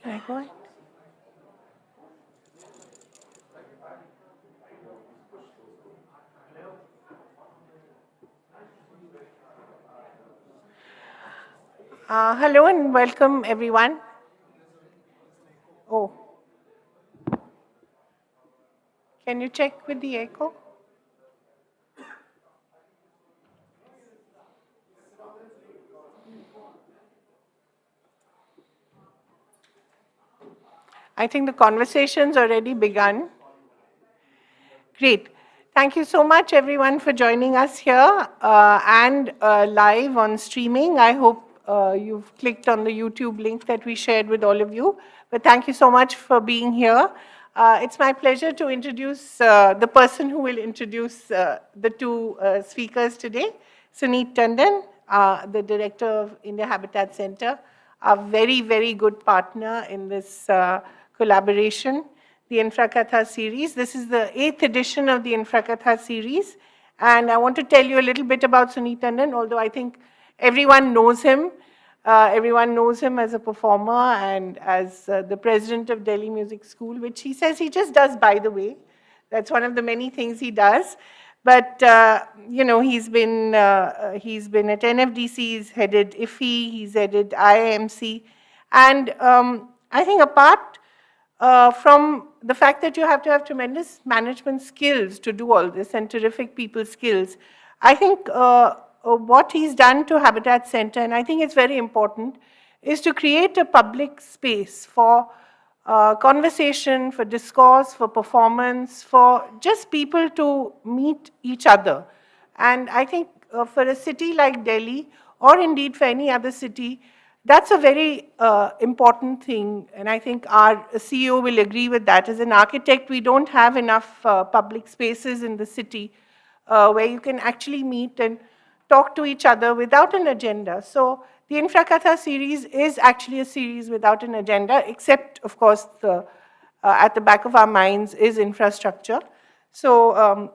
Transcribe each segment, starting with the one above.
Can I go ahead? Hello and welcome everyone. Oh, can you check with the echo? I think the conversation's already begun. Great. Thank you so much, everyone, for joining us here and live on streaming. I hope you've clicked on the YouTube link that we shared with all of you. But thank you so much for being here. It's my pleasure to introduce the person who will introduce the two speakers today, Suneet Tandon, the Director of India Habitat Center, a very, very good partner in this collaboration, the InfraKatha series. This is the 8th edition of the InfraKatha series. And I want to tell you a little bit about Suneet Tandon, although I think everyone knows him. Everyone knows him as a performer and as the president of Delhi Music School, which he says he just does by the way. That's one of the many things he does. But, he's been at NFDC, he's headed IFI, he's headed IIMC. And I think apart from the fact that you have to have tremendous management skills to do all this and terrific people skills, I think what he's done to Habitat Center, and I think it's very important, is to create a public space for conversation, for discourse, for performance, for just people to meet each other. And I think for a city like Delhi, or indeed for any other city, that's a very important thing, and I think our CEO will agree with that. As an architect, we don't have enough public spaces in the city where you can actually meet and talk to each other without an agenda. So the InfraKatha series is actually a series without an agenda, except, of course, at the back of our minds is infrastructure. So,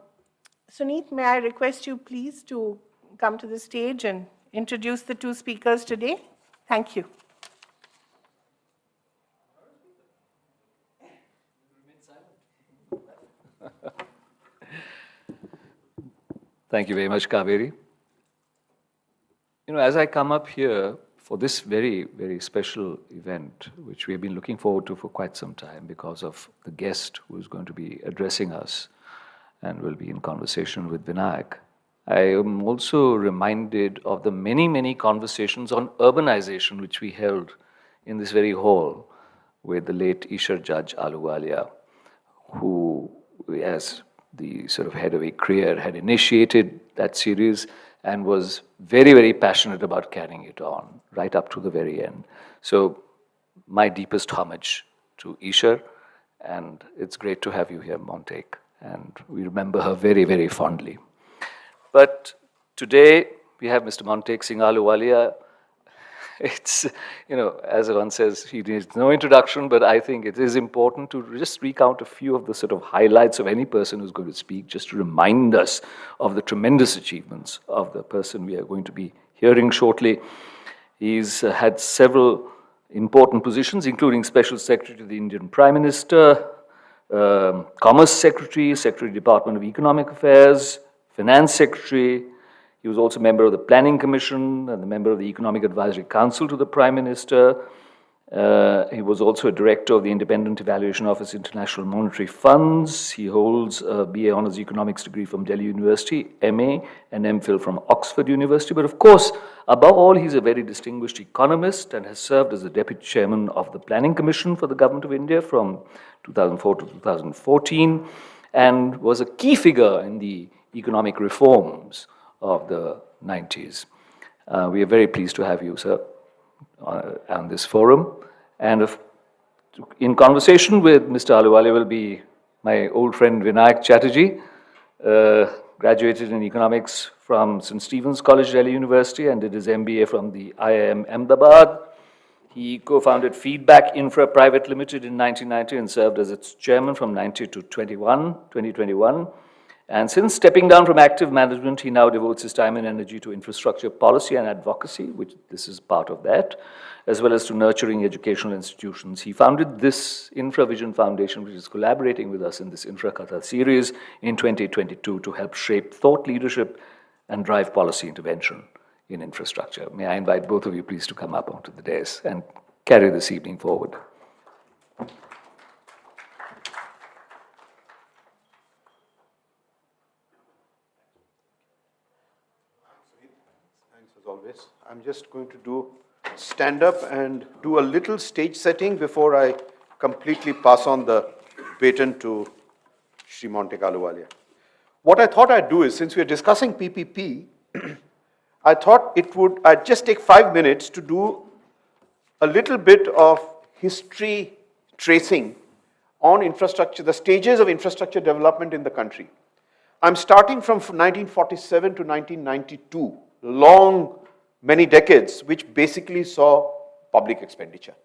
Suneet, may I request you please to come to the stage and introduce the two speakers today? Thank you. Thank you very much, Kaveri. As I come up here for this very, very special event, which we have been looking forward to for quite some time because of the guest who is going to be addressing us and will be in conversation with Vinayak, I am also reminded of the many, many conversations on urbanization which we held in this very hall with the late Ishar Judge Ahluwalia, who, as the sort of head of a career, had initiated that series and was very, very passionate about carrying it on right up to the very end. So my deepest homage to Ishar, and it's great to have you here, Montek, and we remember her very, very fondly. But today, we have Mr. Montek Singh Ahluwalia. It's, as one says, he needs no introduction, but I think it is important to just recount a few of the sort of highlights of any person who's going to speak, just to remind us of the tremendous achievements of the person we are going to be hearing shortly. He's had several important positions, including Special Secretary to the Indian Prime Minister, Commerce Secretary, Secretary Department of Economic Affairs, Finance Secretary. He was also a member of the Planning Commission and a member of the Economic Advisory Council to the Prime Minister. He was also a director of the Independent Evaluation Office International Monetary Funds. He holds a BA Honours Economics degree from Delhi University, MA and MPhil from Oxford University. But of course, above all, he's a very distinguished economist and has served as the Deputy Chairman of the Planning Commission for the Government of India from 2004 to 2014 and was a key figure in the economic reforms of the 90s. We are very pleased to have you, sir, on this forum. And in conversation with Mr. Ahluwalia will be my old friend Vinayak Chatterjee, graduated in economics from St. Stephen's College, Delhi University, and did his MBA from the IIM Ahmedabad. He co-founded Feedback Infra Private Limited in 1990 and served as its chairman from 90 to 2021. And since stepping down from active management, he now devotes his time and energy to infrastructure policy and advocacy, which this is part of that, as well as to nurturing educational institutions. He founded this InfraVision Foundation, which is collaborating with us in this InfraKatha series in 2022 to help shape thought leadership and drive policy intervention in infrastructure. May I invite both of you please to come up onto the dais and carry this evening forward. Thanks as always. I'm just going to stand up and do a little stage setting before I completely pass on the baton to Shri Montek Ahluwalia. What I thought I'd do is, since we're discussing PPP, I thought I'd just take 5 minutes to do a little bit of history tracing on infrastructure, the stages of infrastructure development in the country. I'm starting from 1947 to 1992, many decades, which basically saw public expenditure.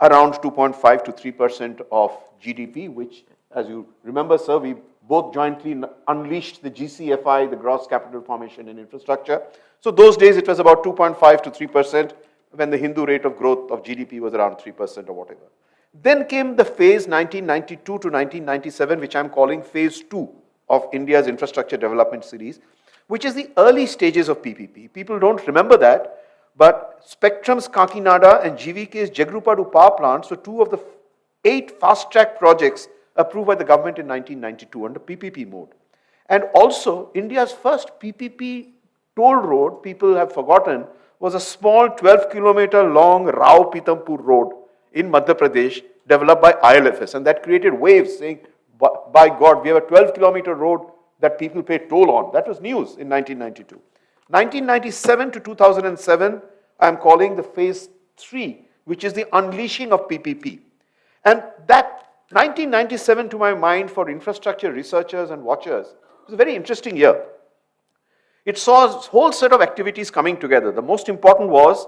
Around 2.5 to 3% of GDP, which, as you remember, sir, we both jointly unleashed the GCFI, the gross capital formation in infrastructure. So those days it was about 2.5 to 3% when the Hindu rate of growth of GDP was around 3% or whatever. Then came the phase 1992 to 1997, which I'm calling phase 2 of India's infrastructure development series, which is the early stages of PPP. People don't remember that, but Spectrum's Kakinada and GVK's Jagrupadu power plants were 2 of the 8 fast-track projects approved by the government in 1992 under PPP mode. And also, India's first PPP toll road, people have forgotten, was a small 12-kilometer long Rao Pitampur road in Madhya Pradesh, developed by ILFS. And that created waves saying, by God, we have a 12-kilometer road that people pay toll on. That was news in 1992. 1997 to 2007, I'm calling the phase 3, which is the unleashing of PPP. And that 1997, to my mind, for infrastructure researchers and watchers, was a very interesting year. It saw a whole set of activities coming together. The most important was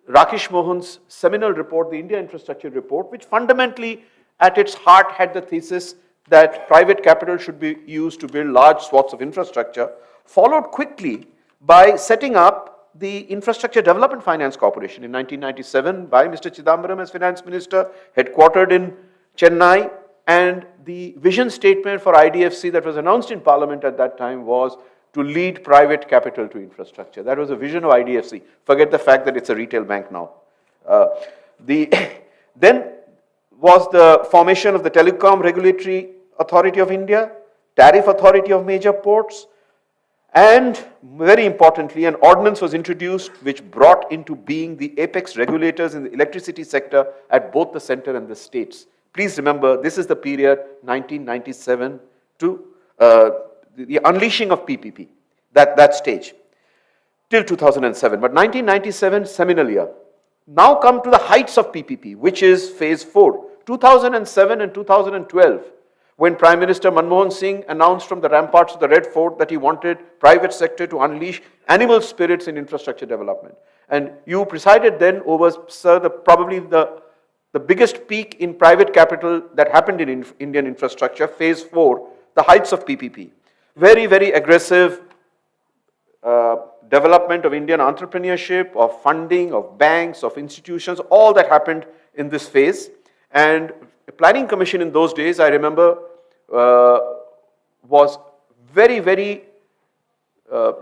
Rakesh Mohan's seminal report, the India Infrastructure Report, which fundamentally at its heart had the thesis that private capital should be used to build large swaths of infrastructure, followed quickly by setting up the Infrastructure Development Finance Corporation in 1997 by Mr. Chidambaram as Finance Minister, headquartered in Chennai, and the vision statement for IDFC that was announced in Parliament at that time was to lead private capital to infrastructure. That was the vision of IDFC. Forget the fact that it's a retail bank now. Then was the formation of the Telecom Regulatory Authority of India, Tariff Authority of Major Ports, and very importantly, an ordinance was introduced which brought into being the apex regulators in the electricity sector at both the center and the states. Please remember, this is the period 1997 to the unleashing of PPP, that stage, till 2007. But 1997, seminal year. Now come to the heights of PPP, which is phase 4. 2007 and 2012, when Prime Minister Manmohan Singh announced from the ramparts of the Red Fort that he wanted private sector to unleash animal spirits in infrastructure development. And you presided then over, sir, probably the biggest peak in private capital that happened in Indian infrastructure, phase 4, the heights of PPP. Very, very aggressive development of Indian entrepreneurship, of funding, of banks, of institutions, all that happened in this phase. And the Planning Commission in those days, I remember, was very, very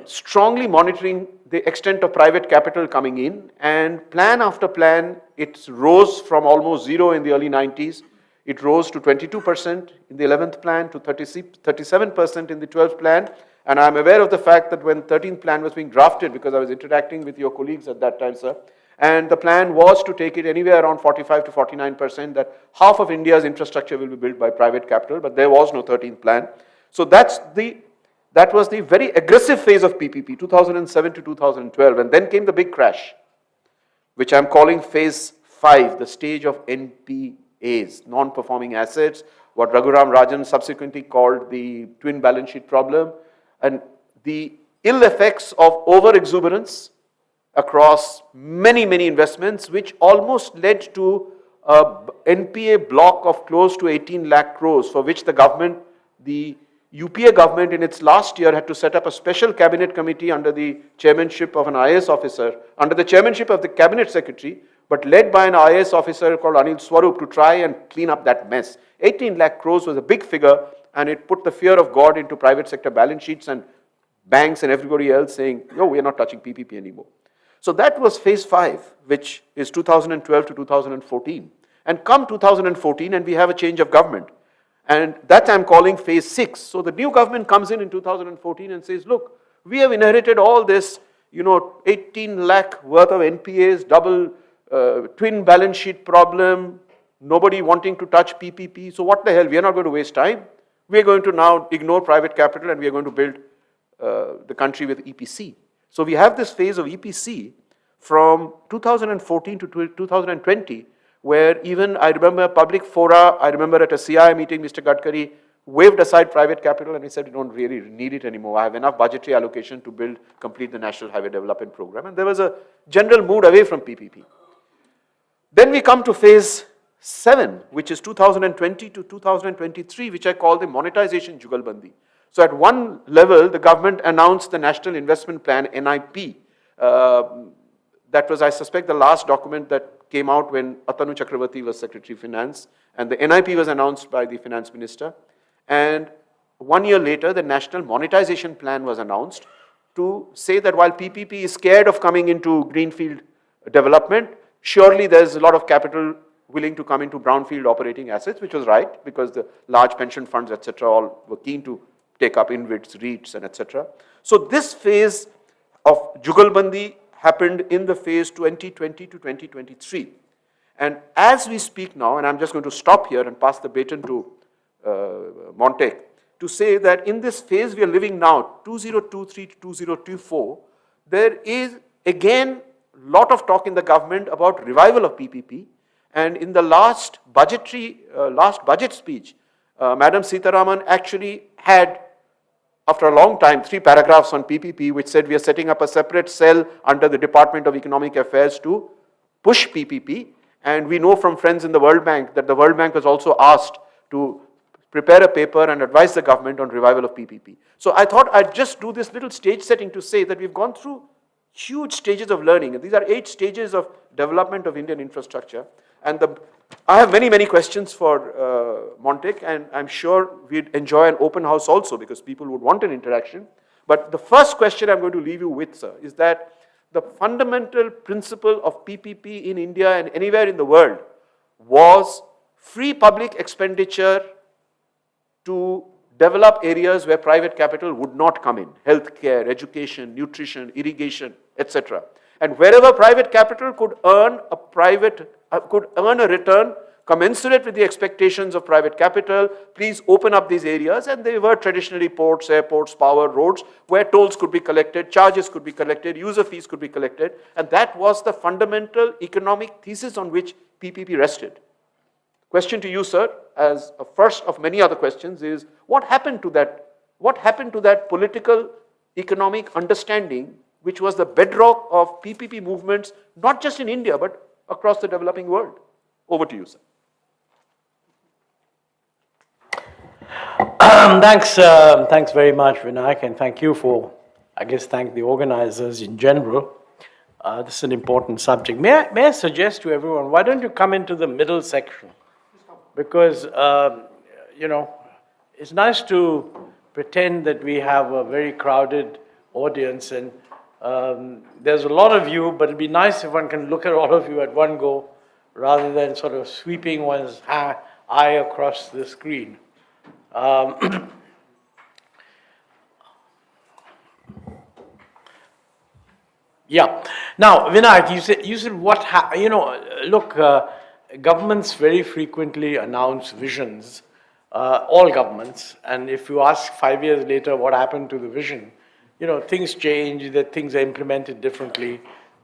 strongly monitoring the extent of private capital coming in, and plan after plan, it rose from almost 0 in the early 90s. It rose to 22% in the 11th plan, to 37% in the 12th plan. And I'm aware of the fact that when 13th plan was being drafted, because I was interacting with your colleagues at that time, sir, and the plan was to take it anywhere around 45 to 49%, that half of India's infrastructure will be built by private capital, but there was no 13th plan. So that was the very aggressive phase of PPP, 2007 to 2012. And then came the big crash, which I'm calling phase 5, the stage of NPAs, non-performing assets, what Raghuram Rajan subsequently called the twin balance sheet problem, and the ill effects of over-exuberance across many, many investments, which almost led to a NPA block of close to 18 lakh crores, for which the government, the UPA government in its last year had to set up a special cabinet committee under the chairmanship of an IAS officer, under the chairmanship of the cabinet secretary, but led by an IAS officer called Anil Swarup to try and clean up that mess. 18 lakh crores was a big figure, and it put the fear of God into private sector balance sheets and banks and everybody else saying, no, we are not touching PPP anymore. So that was phase 5, which is 2012 to 2014. And come 2014 and we have a change of government. And that I'm calling phase 6. So the new government comes in 2014 and says, look, we have inherited all this, 18 lakh worth of NPAs, double twin balance sheet problem, nobody wanting to touch PPP. So what the hell, we are not going to waste time. We are going to now ignore private capital and we are going to build the country with EPC. So we have this phase of EPC from 2014 to 2020, where even I remember public fora, I remember at a CI meeting, Mr. Gadkari waved aside private capital and he said, we don't really need it anymore. I have enough budgetary allocation to complete the National Highway Development Program. And there was a general mood away from PPP. Then we come to phase 7, which is 2020 to 2023, which I call the monetization jugalbandi. So at one level, the government announced the National Investment Plan, NIP. That was, I suspect, the last document that came out when Atanu Chakravarti was Secretary of Finance, and the NIP was announced by the Finance Minister. And 1 year later, the National Monetization Plan was announced to say that while PPP is scared of coming into greenfield development, surely there's a lot of capital willing to come into brownfield operating assets, which was right, because the large pension funds, etc., all were keen to take up InvITs, REITs, and etc. So this phase of Jugalbandi happened in the phase 2020 to 2023. And as we speak now, and I'm just going to stop here and pass the baton to Montek, to say that in this phase we are living now, 2023 to 2024, there is again a lot of talk in the government about revival of PPP. And in the last budget speech, Madam Sitaraman actually had, after a long time, 3 paragraphs on PPP, which said we are setting up a separate cell under the Department of Economic Affairs to push PPP. And we know from friends in the World Bank that the World Bank was also asked to prepare a paper and advise the government on revival of PPP. So I thought I'd just do this little stage setting to say that we've gone through huge stages of learning. And these are 8 stages of development of Indian infrastructure. And I have many, many questions for Montek, and I'm sure we'd enjoy an open house also because people would want an interaction. But the first question I'm going to leave you with, sir, is that the fundamental principle of PPP in India and anywhere in the world was free public expenditure to develop areas where private capital would not come in: healthcare, education, nutrition, irrigation, etc. And wherever private capital could earn a return commensurate with the expectations of private capital, please open up these areas. And they were traditionally ports, airports, power, roads, where tolls could be collected, charges could be collected, user fees could be collected. And that was the fundamental economic thesis on which PPP rested. Question to you, sir, as a first of many other questions, is what happened to that? What happened to that political economic understanding which was the bedrock of PPP movements, not just in India, but across the developing world? Over to you, sir. Thanks very much, Vinayak, and thank you for, thank the organizers in general. This is an important subject. May I suggest to everyone, why don't you come into the middle section? Because, it's nice to pretend that we have a very crowded audience, and there's a lot of you, but it'd be nice if one can look at all of you at one go, rather than sort of sweeping one's eye across the screen. Yeah. Now, Vinayak, you said what look, governments very frequently announce visions, all governments, and if you ask 5 years later what happened to the vision, things change, that things are implemented differently.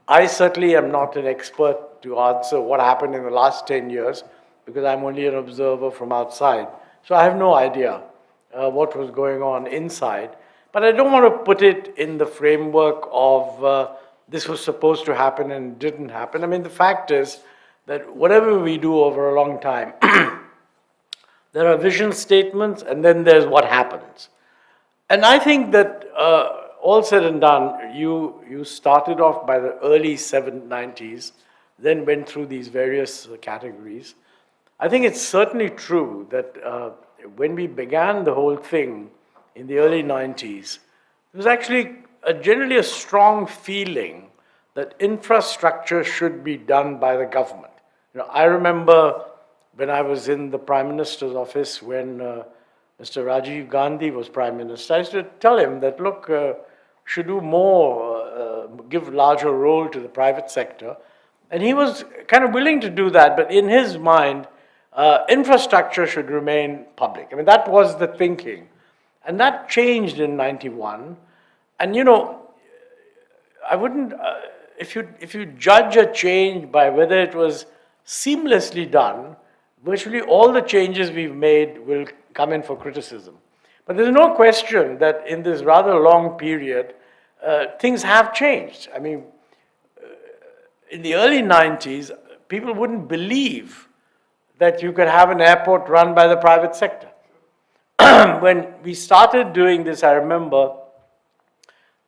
I certainly am not an expert to answer what happened in the last 10 years, because I'm only an observer from outside. So I have no idea what was going on inside. But I don't want to put it in the framework of this was supposed to happen and didn't happen. I mean, the fact is that whatever we do over a long time, there are vision statements, and then there's what happens. And I think that all said and done, you started off by the early 90s, then went through these various categories. I think it's certainly true that when we began the whole thing in the early 90s, there was actually generally a strong feeling that infrastructure should be done by the government. I remember when I was in the Prime Minister's office when Mr. Rajiv Gandhi was Prime Minister, I used to tell him that, look, should do more, give larger role to the private sector. And he was kind of willing to do that, but in his mind, infrastructure should remain public. I mean, that was the thinking. And that changed in 91. And I wouldn't, if you judge a change by whether it was seamlessly done, virtually all the changes we've made will come in for criticism. But there's no question that in this rather long period, things have changed. I mean, in the early 90s, people wouldn't believe that you could have an airport run by the private sector. When we started doing this, I remember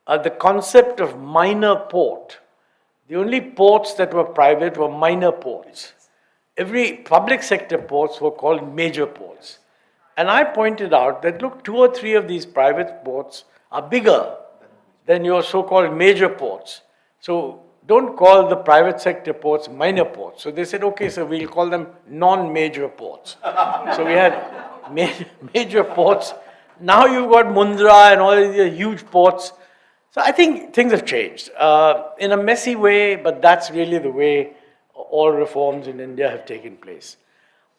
the concept of minor port. The only ports that were private were minor ports. Every public sector ports were called major ports. And I pointed out that, look, 2 or 3 of these private ports are bigger than your so-called major ports. So don't call the private sector ports minor ports. So they said, okay, so we'll call them non-major ports. So we had major ports. Now you've got Mundra and all these huge ports. So I think things have changed in a messy way, but that's really the way all reforms in India have taken place.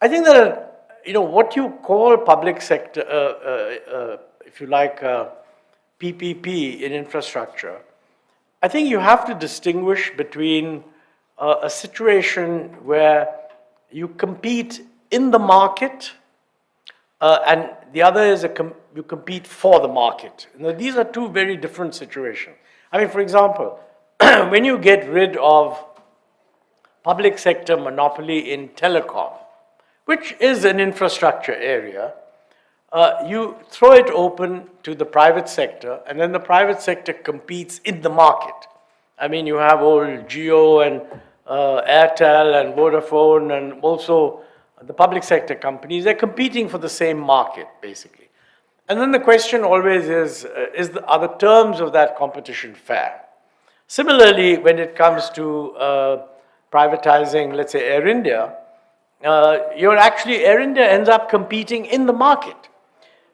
I think that, what you call public sector, if you like, PPP in infrastructure, I think you have to distinguish between a situation where you compete in the market and the other is you compete for the market. Now, these are 2 very different situations. I mean, for example, when you get rid of public sector monopoly in telecom, which is an infrastructure area, you throw it open to the private sector, and then the private sector competes in the market. I mean, you have old Jio and Airtel and Vodafone and also the public sector companies. They're competing for the same market, basically. And then the question always is are the terms of that competition fair? Similarly, when it comes to privatizing, let's say, Air India, Air India ends up competing in the market.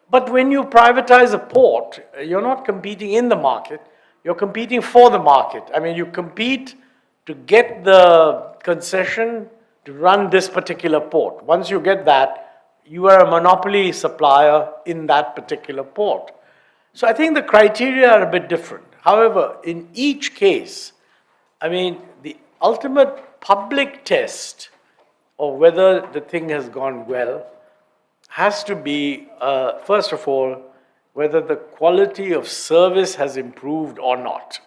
But when you privatize a port, you're not competing in the market, you're competing for the market. I mean, you compete to get the concession to run this particular port. Once you get that, you are a monopoly supplier in that particular port. So I think the criteria are a bit different. However, in each case, I mean, the ultimate public test of whether the thing has gone well has to be, first of all, whether the quality of service has improved or not.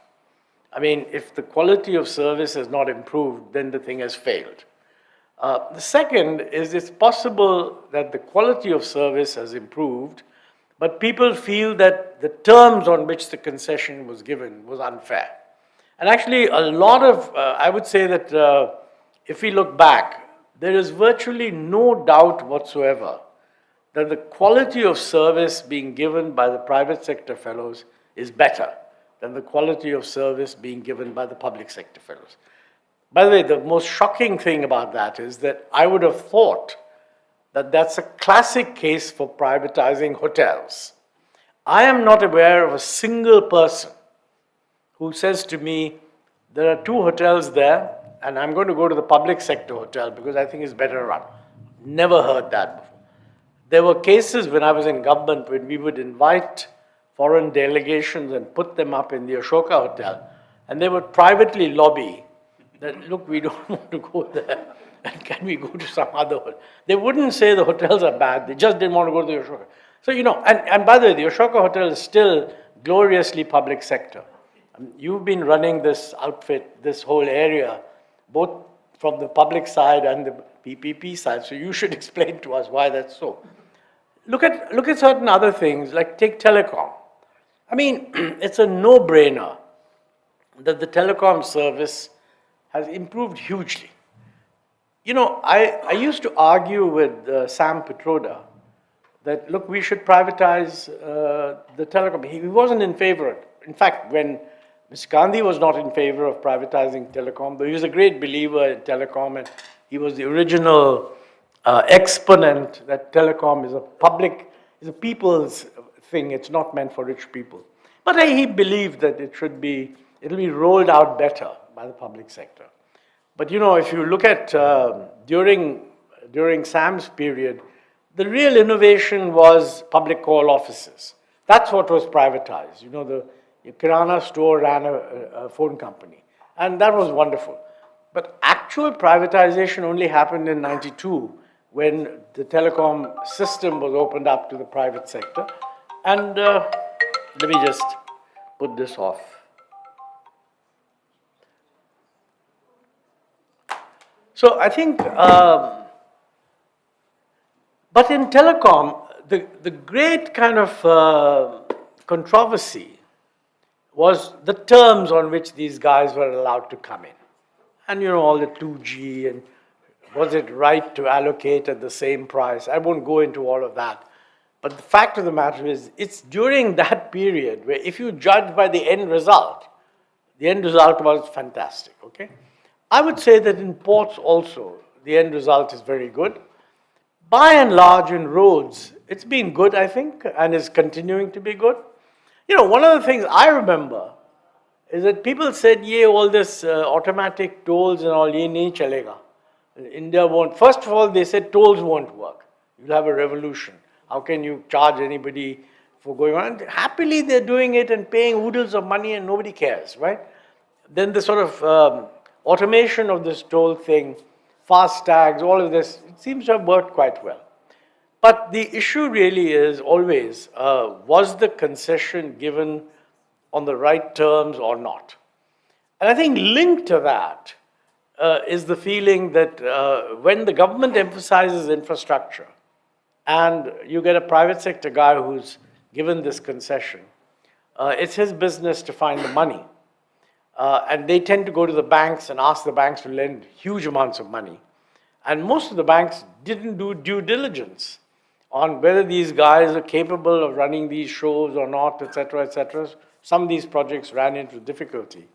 I mean, if the quality of service has not improved, then the thing has failed. The second is it's possible that the quality of service has improved, but people feel that the terms on which the concession was given was unfair. And actually, a lot of, I would say that if we look back, there is virtually no doubt whatsoever that the quality of service being given by the private sector fellows is better than the quality of service being given by the public sector fellows. By the way, the most shocking thing about that is that I would have thought that that's a classic case for privatizing hotels. I am not aware of a single person who says to me, there are 2 hotels there, and I'm going to go to the public sector hotel because I think it's better run. Never heard that before. There were cases when I was in government when we would invite foreign delegations and put them up in the Ashoka Hotel, and they would privately lobby that, look, we don't want to go there, and can we go to some other hotel? They wouldn't say the hotels are bad, they just didn't want to go to the Ashoka. So, and by the way, the Ashoka Hotel is still gloriously public sector. You've been running this outfit, this whole area, both from the public side and the PPP side. So you should explain to us why that's so. Look at certain other things, like take telecom. I mean, it's a no-brainer that the telecom service has improved hugely. You know, I used to argue with Sam Petroda that, look, we should privatize the telecom. He wasn't in favor. In fact, when Mr. Gandhi was not in favor of privatizing telecom, though he was a great believer in telecom, and he was the original exponent that telecom is a people's thing. It's not meant for rich people. But he believed that it'll be rolled out better by the public sector. But you know, if you look at during Sam's period, the real innovation was public call offices. That's what was privatized. You know, the Kirana store ran a phone company, and that was wonderful. But actual privatization only happened in '92 when the telecom system was opened up to the private sector. And let me just put this off. So I think, but in telecom, the great kind of controversy was the terms on which these guys were allowed to come in. And you know, all the 2G, and was it right to allocate at the same price? I won't go into all of that. But the fact of the matter is, it's during that period where if you judge by the end result was fantastic, okay? I would say that in ports also, the end result is very good. By and large in roads, it's been good, I think, and is continuing to be good. You know, one of the things I remember is that people said, yeah, all this automatic tolls and all, ye nahi chalega. India won't. First of all, they said tolls won't work. You'll have a revolution. How can you charge anybody for going on? And happily, they're doing it and paying oodles of money and nobody cares, right? Then the sort of automation of this toll thing, fast tags, all of this, it seems to have worked quite well. But the issue really is always, was the concession given on the right terms or not? And I think linked to that is the feeling that when the government emphasizes infrastructure and you get a private sector guy who's given this concession, it's his business to find the money. And they tend to go to the banks and ask the banks to lend huge amounts of money. And most of the banks didn't do due diligence on whether these guys are capable of running these shows or not, etc., etc. Some of these projects ran into difficulty.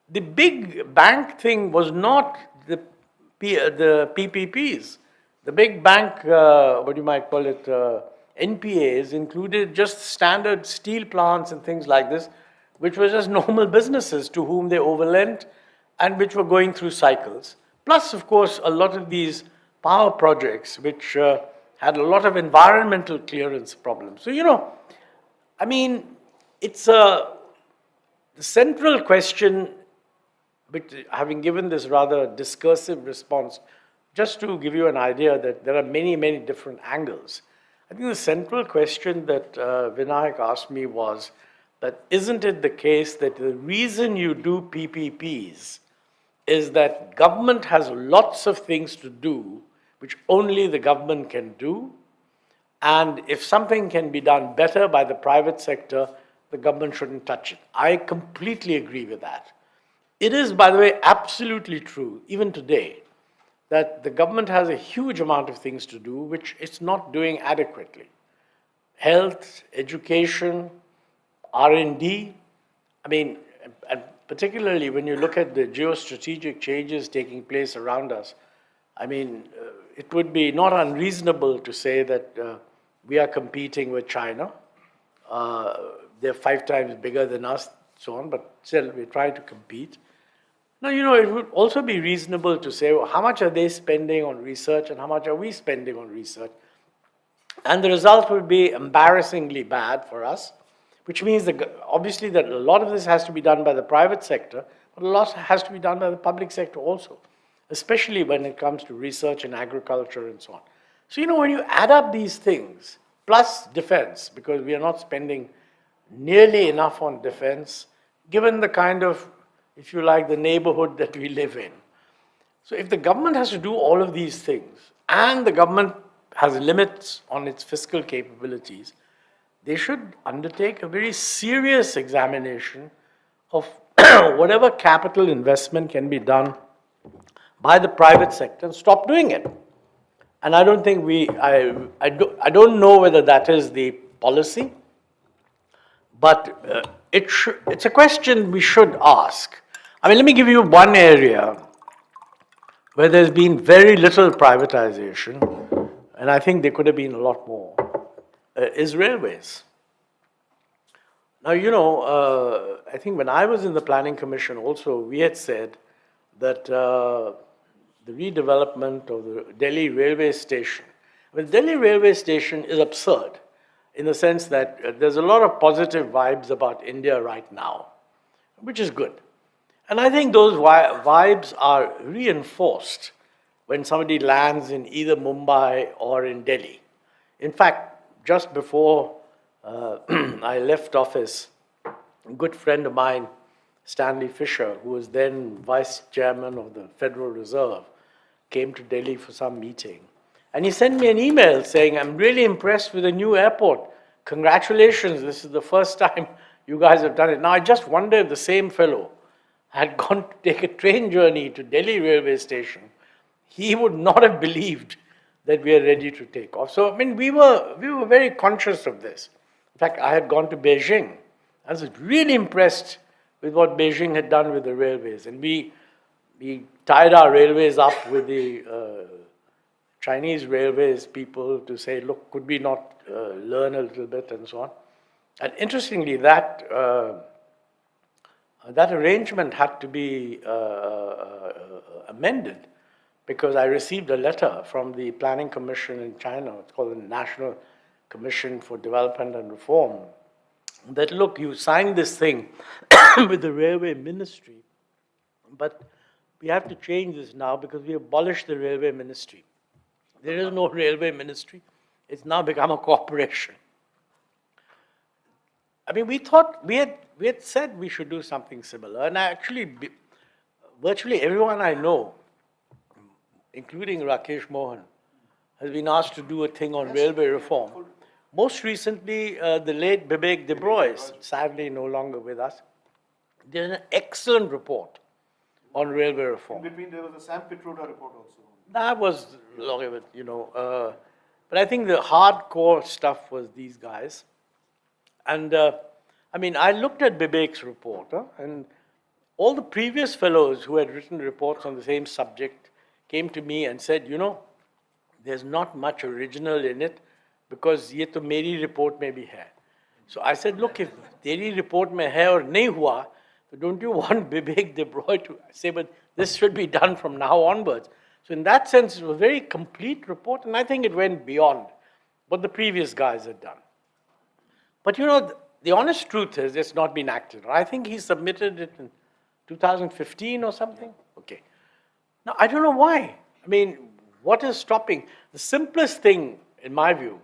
The big bank thing was not the PPPs. The big bank, what you might call it, NPAs, included just standard steel plants and things like this, which were just normal businesses to whom they overlent and which were going through cycles. Plus, of course, a lot of these power projects, which had a lot of environmental clearance problems. So, you know, I mean, it's the central question, which, having given this rather discursive response, just to give you an idea that there are many, many different angles. I think the central question that Vinayak asked me was that isn't it the case that the reason you do PPPs is that government has lots of things to do which only the government can do, and if something can be done better by the private sector, the government shouldn't touch it. I completely agree with that. It is, by the way, absolutely true, even today, that the government has a huge amount of things to do which it's not doing adequately. Health, education, R&D, I mean, and particularly when you look at the geostrategic changes taking place around us, I mean, it would be not unreasonable to say that we are competing with China. They're 5 times bigger than us, so on, but still we're trying to compete. Now, you know, it would also be reasonable to say, well, how much are they spending on research and how much are we spending on research? And the result would be embarrassingly bad for us, which means that obviously that a lot of this has to be done by the private sector, but a lot has to be done by the public sector also, especially when it comes to research in agriculture and so on. So, you know, when you add up these things, plus defense, because we are not spending nearly enough on defense, given the kind of, if you like, the neighborhood that we live in. So if the government has to do all of these things, and the government has limits on its fiscal capabilities, they should undertake a very serious examination of whatever capital investment can be done by the private sector and stop doing it. And I don't think I don't know whether that is the policy, but it's a question we should ask. I mean, let me give you one area where there's been very little privatization, and I think there could have been a lot more, is railways. Now, I think when I was in the Planning Commission also, we had said that the redevelopment of the Delhi railway station, the Delhi railway station is absurd in the sense that there's a lot of positive vibes about India right now, which is good. And I think those vibes are reinforced when somebody lands in either Mumbai or in Delhi. In fact, just before I left office, a good friend of mine, Stanley Fisher, who was then vice chairman of the Federal Reserve, came to Delhi for some meeting. And he sent me an email saying, I'm really impressed with the new airport. Congratulations, this is the first time you guys have done it. Now, I just wonder if the same fellow had gone to take a train journey to Delhi railway station, he would not have believed that we are ready to take off. So, I mean, we were very conscious of this. In fact, I had gone to Beijing. I was really impressed with what Beijing had done with the railways. And we tied our railways up with the Chinese railways people to say, look, could we not learn a little bit and so on. And interestingly, that arrangement had to be amended because I received a letter from the Planning Commission in China, it's called the National Commission for Development and Reform, that look, you signed this thing with the Railway Ministry, but we have to change this now because we abolished the Railway Ministry. There is no Railway Ministry. It's now become a corporation. I mean, we thought, we had said we should do something similar, and virtually everyone I know, including Rakesh Mohan, has been asked to do a thing on railway reform. Most recently, the late Bibek de Brois, sadly no longer with us, did an excellent report on railway reform. In between, there was a Sam Pitroda report also. That was long of it, but I think the hardcore stuff was these guys. And I mean, I looked at Bibek's report, and all the previous fellows who had written reports on the same subject came to me and said, there's not much original in it because ye to meri report mein bhi hai. So I said, look, if teri report mein hai or nahi hua, so don't you want Bibek de Broy to say, but this should be done from now onwards. So in that sense, it was a very complete report, and I think it went beyond what the previous guys had done. But the honest truth is it's not been acted on. I think he submitted it in 2015 or something. Okay. Now, I don't know why. I mean, what is stopping? The simplest thing, in my view,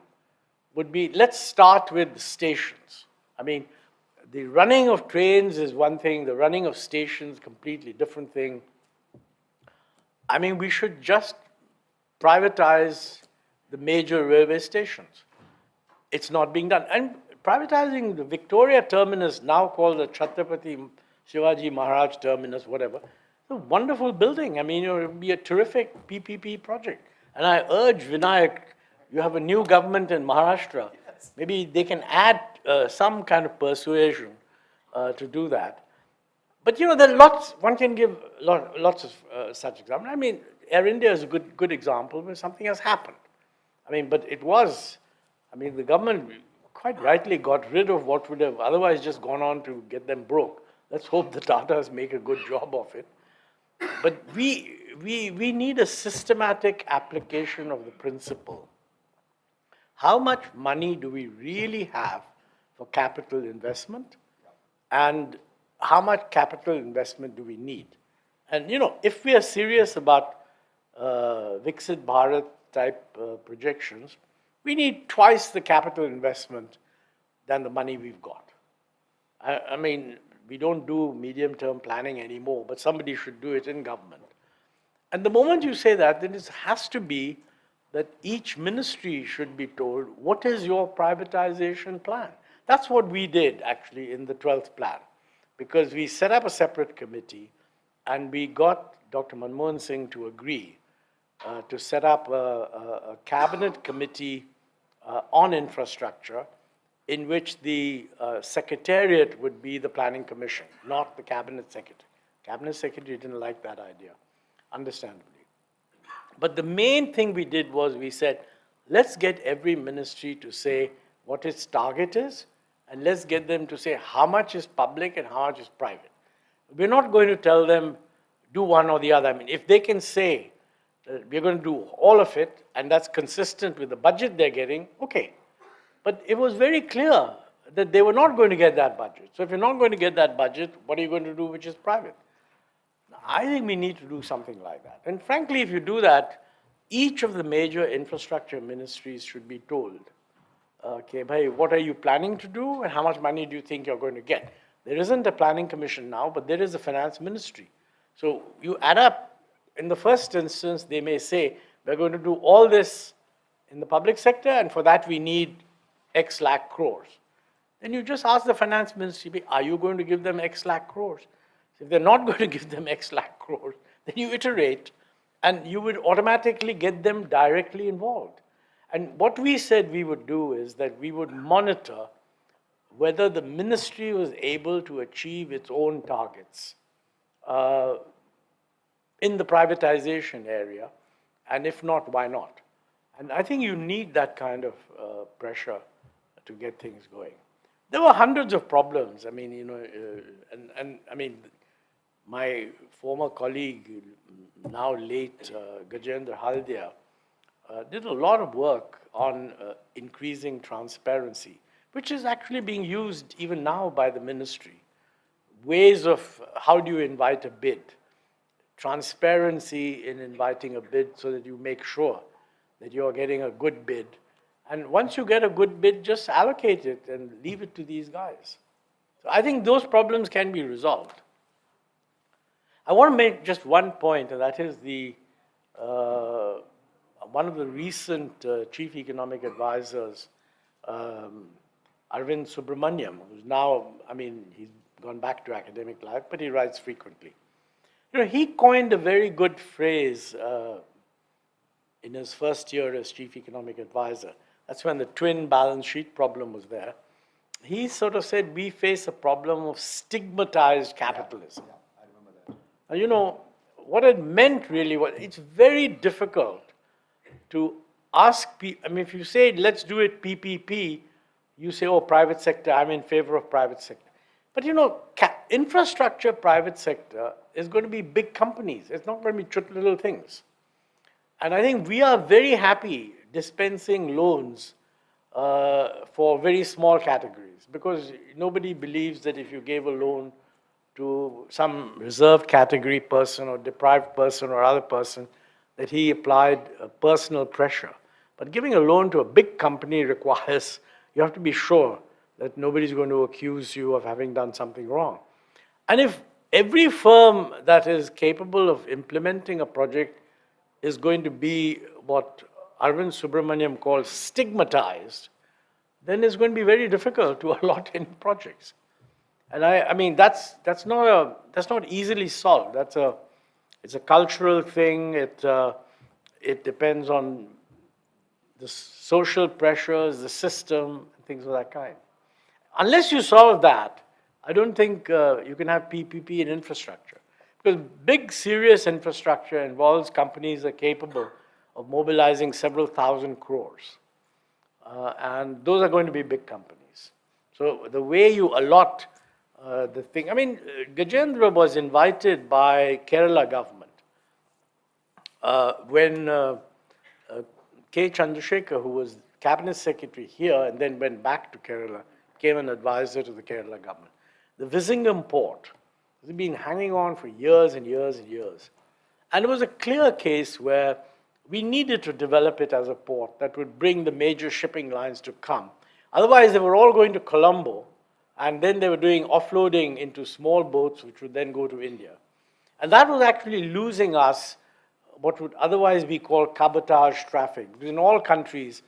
would be let's start with the stations. I mean, the running of trains is one thing, the running of stations, completely different thing. I mean, we should just privatize the major railway stations. It's not being done. And privatizing the Victoria terminus, now called the Chhatrapati Shivaji Maharaj terminus, whatever, it's a wonderful building. I mean, it would be a terrific PPP project. And I urge Vinayak, you have a new government in Maharashtra, maybe they can add some kind of persuasion to do that. But there are lots, one can give lots of such examples. I mean, Air India is a good example where something has happened. I mean, but the government quite rightly got rid of what would have otherwise just gone on to get them broke. Let's hope the Tatas make a good job of it. But we need a systematic application of the principle. How much money do we really have for capital investment? And how much capital investment do we need? And, if we are serious about Viksit Bharat type projections, we need twice the capital investment than the money we've got. I mean, we don't do medium-term planning anymore, but somebody should do it in government. And the moment you say that, then it has to be that each ministry should be told, what is your privatization plan? That's what we did actually in the 12th plan, because we set up a separate committee and we got Dr. Manmohan Singh to agree to set up a cabinet committee on infrastructure in which the secretariat would be the planning commission, not the cabinet secretary. Cabinet secretary didn't like that idea, understandably. But the main thing we did was we said, let's get every ministry to say what its target is, and let's get them to say how much is public and how much is private. We're not going to tell them do one or the other. I mean, if they can say we're going to do all of it, and that's consistent with the budget they're getting, okay. But it was very clear that they were not going to get that budget. So if you're not going to get that budget, what are you going to do which is private? I think we need to do something like that. And frankly, if you do that, each of the major infrastructure ministries should be told, okay, bhai, what are you planning to do and how much money do you think you're going to get? There isn't a planning commission now, but there is a finance ministry. So you add up, in the first instance, they may say, we're going to do all this in the public sector, and for that we need X lakh crores. Then you just ask the finance ministry, are you going to give them X lakh crores? If they're not going to give them X lakh crores, then you iterate, and you would automatically get them directly involved. And what we said we would do is that we would monitor whether the ministry was able to achieve its own targets in the privatization area, and if not, why not? And I think you need that kind of pressure to get things going. There were hundreds of problems. I mean, you know, and I mean, my former colleague, now late Gajendra Haldia, did a lot of work on increasing transparency, which is actually being used even now by the ministry. Ways of how do you invite a bid, transparency in inviting a bid so that you make sure that you're getting a good bid. And once you get a good bid, just allocate it and leave it to these guys. So I think those problems can be resolved. I want to make just one point, and that is the one of the recent chief economic advisors, Arvind Subramaniam, who's now, I mean, he's gone back to academic life, but he writes frequently. You know, he coined a very good phrase in his first year as chief economic advisor. That's when the twin balance sheet problem was there. He sort of said, we face a problem of stigmatized capitalism. Yeah, I remember that. Now, you know, what it meant really was, it's very difficult to ask people, I mean, if you say, let's do it PPP, you say, oh, private sector, I'm in favor of private sector. But you know, infrastructure private sector is going to be big companies. It's not going to be little things. And I think we are very happy dispensing loans for very small categories, because nobody believes that if you gave a loan to some reserved category person or deprived person or other person, that he applied personal pressure. But giving a loan to a big company requires, you have to be sure that nobody's going to accuse you of having done something wrong. And if every firm that is capable of implementing a project is going to be what Arvind Subramaniam calls stigmatized, then it's going to be very difficult to allot in projects. And I mean, that's not easily solved. It's a cultural thing. It depends on the social pressures, the system, and things of that kind. Unless you solve that, I don't think you can have PPP in infrastructure. Because big, serious infrastructure involves companies that are capable of mobilizing several thousand crores. And those are going to be big companies. So the way you allot the thing, I mean, Gajendra was invited by Kerala government when K. Chandrasekhar, who was cabinet secretary here and then went back to Kerala, became an advisor to the Kerala government. The Vizhinjam port has been hanging on for years and years and years. And it was a clear case where we needed to develop it as a port that would bring the major shipping lines to come. Otherwise, they were all going to Colombo, and then they were doing offloading into small boats, which would then go to India. And that was actually losing us what would otherwise be called cabotage traffic. Because in all countries,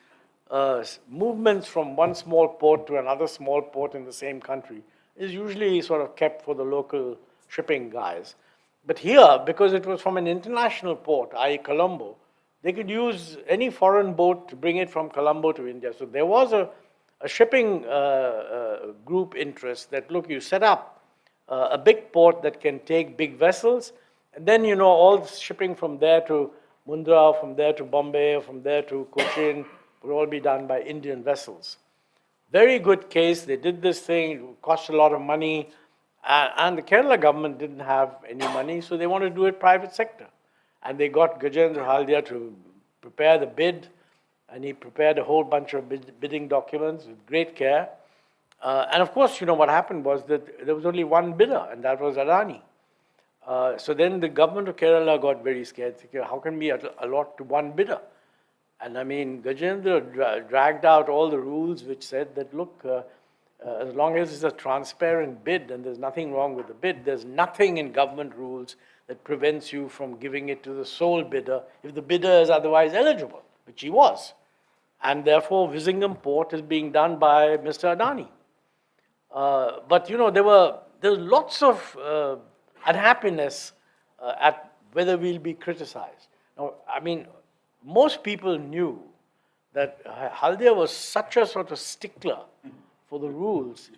movements from one small port to another small port in the same country is usually sort of kept for the local shipping guys. But here, because it was from an international port, i.e. Colombo, they could use any foreign boat to bring it from Colombo to India. So there was a shipping group interest that, look, you set up a big port that can take big vessels, and then, you know, all shipping from there to Mundra, from there to Bombay, from there to Cochin, would all be done by Indian vessels. Very good case. They did this thing. It cost a lot of money. And the Kerala government didn't have any money, so they wanted to do it private sector. And they got Gajendra Haldia to prepare the bid, and he prepared a whole bunch of bidding documents with great care. And of course, you know, what happened was that there was only one bidder, and that was Adani. So then the government of Kerala got very scared, thinking, how can we allot to one bidder? And I mean, Gajendra dragged out all the rules which said that, look, as long as it's a transparent bid and there's nothing wrong with the bid, there's nothing in government rules that prevents you from giving it to the sole bidder if the bidder is otherwise eligible, which he was. And therefore, Vizhingham Port is being done by Mr. Adani. But, you know, there was lots of unhappiness at whether we'll be criticized. Now, I mean, most people knew that Haldia was such a sort of stickler for the rules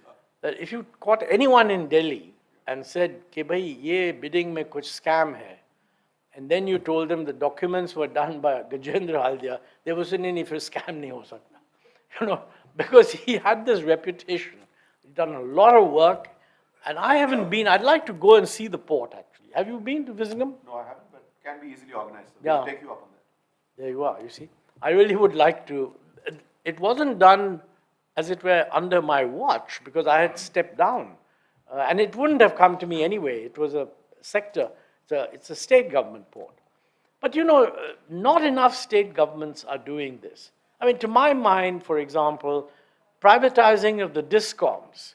that if you caught anyone in Delhi and said, "Ke bhai, ye bidding mein kuch scam hai," and then you told them the documents were done by Gajendra Haldia, they would say, "Nahi, fir scam nahi ho sakta." You know, because he had this reputation. He'd done a lot of work, and I haven't been. I'd like to go and see the port, actually. Have you been to Vizhingham? No, I haven't, but can be easily organized. So Yeah. We'll take you up on that. There you are, you see. I really would like to. It wasn't done, as it were, under my watch, because I had stepped down. And it wouldn't have come to me anyway. It was a sector, it's a state government port. But you know, not enough state governments are doing this. I mean, to my mind, for example, privatizing of the discoms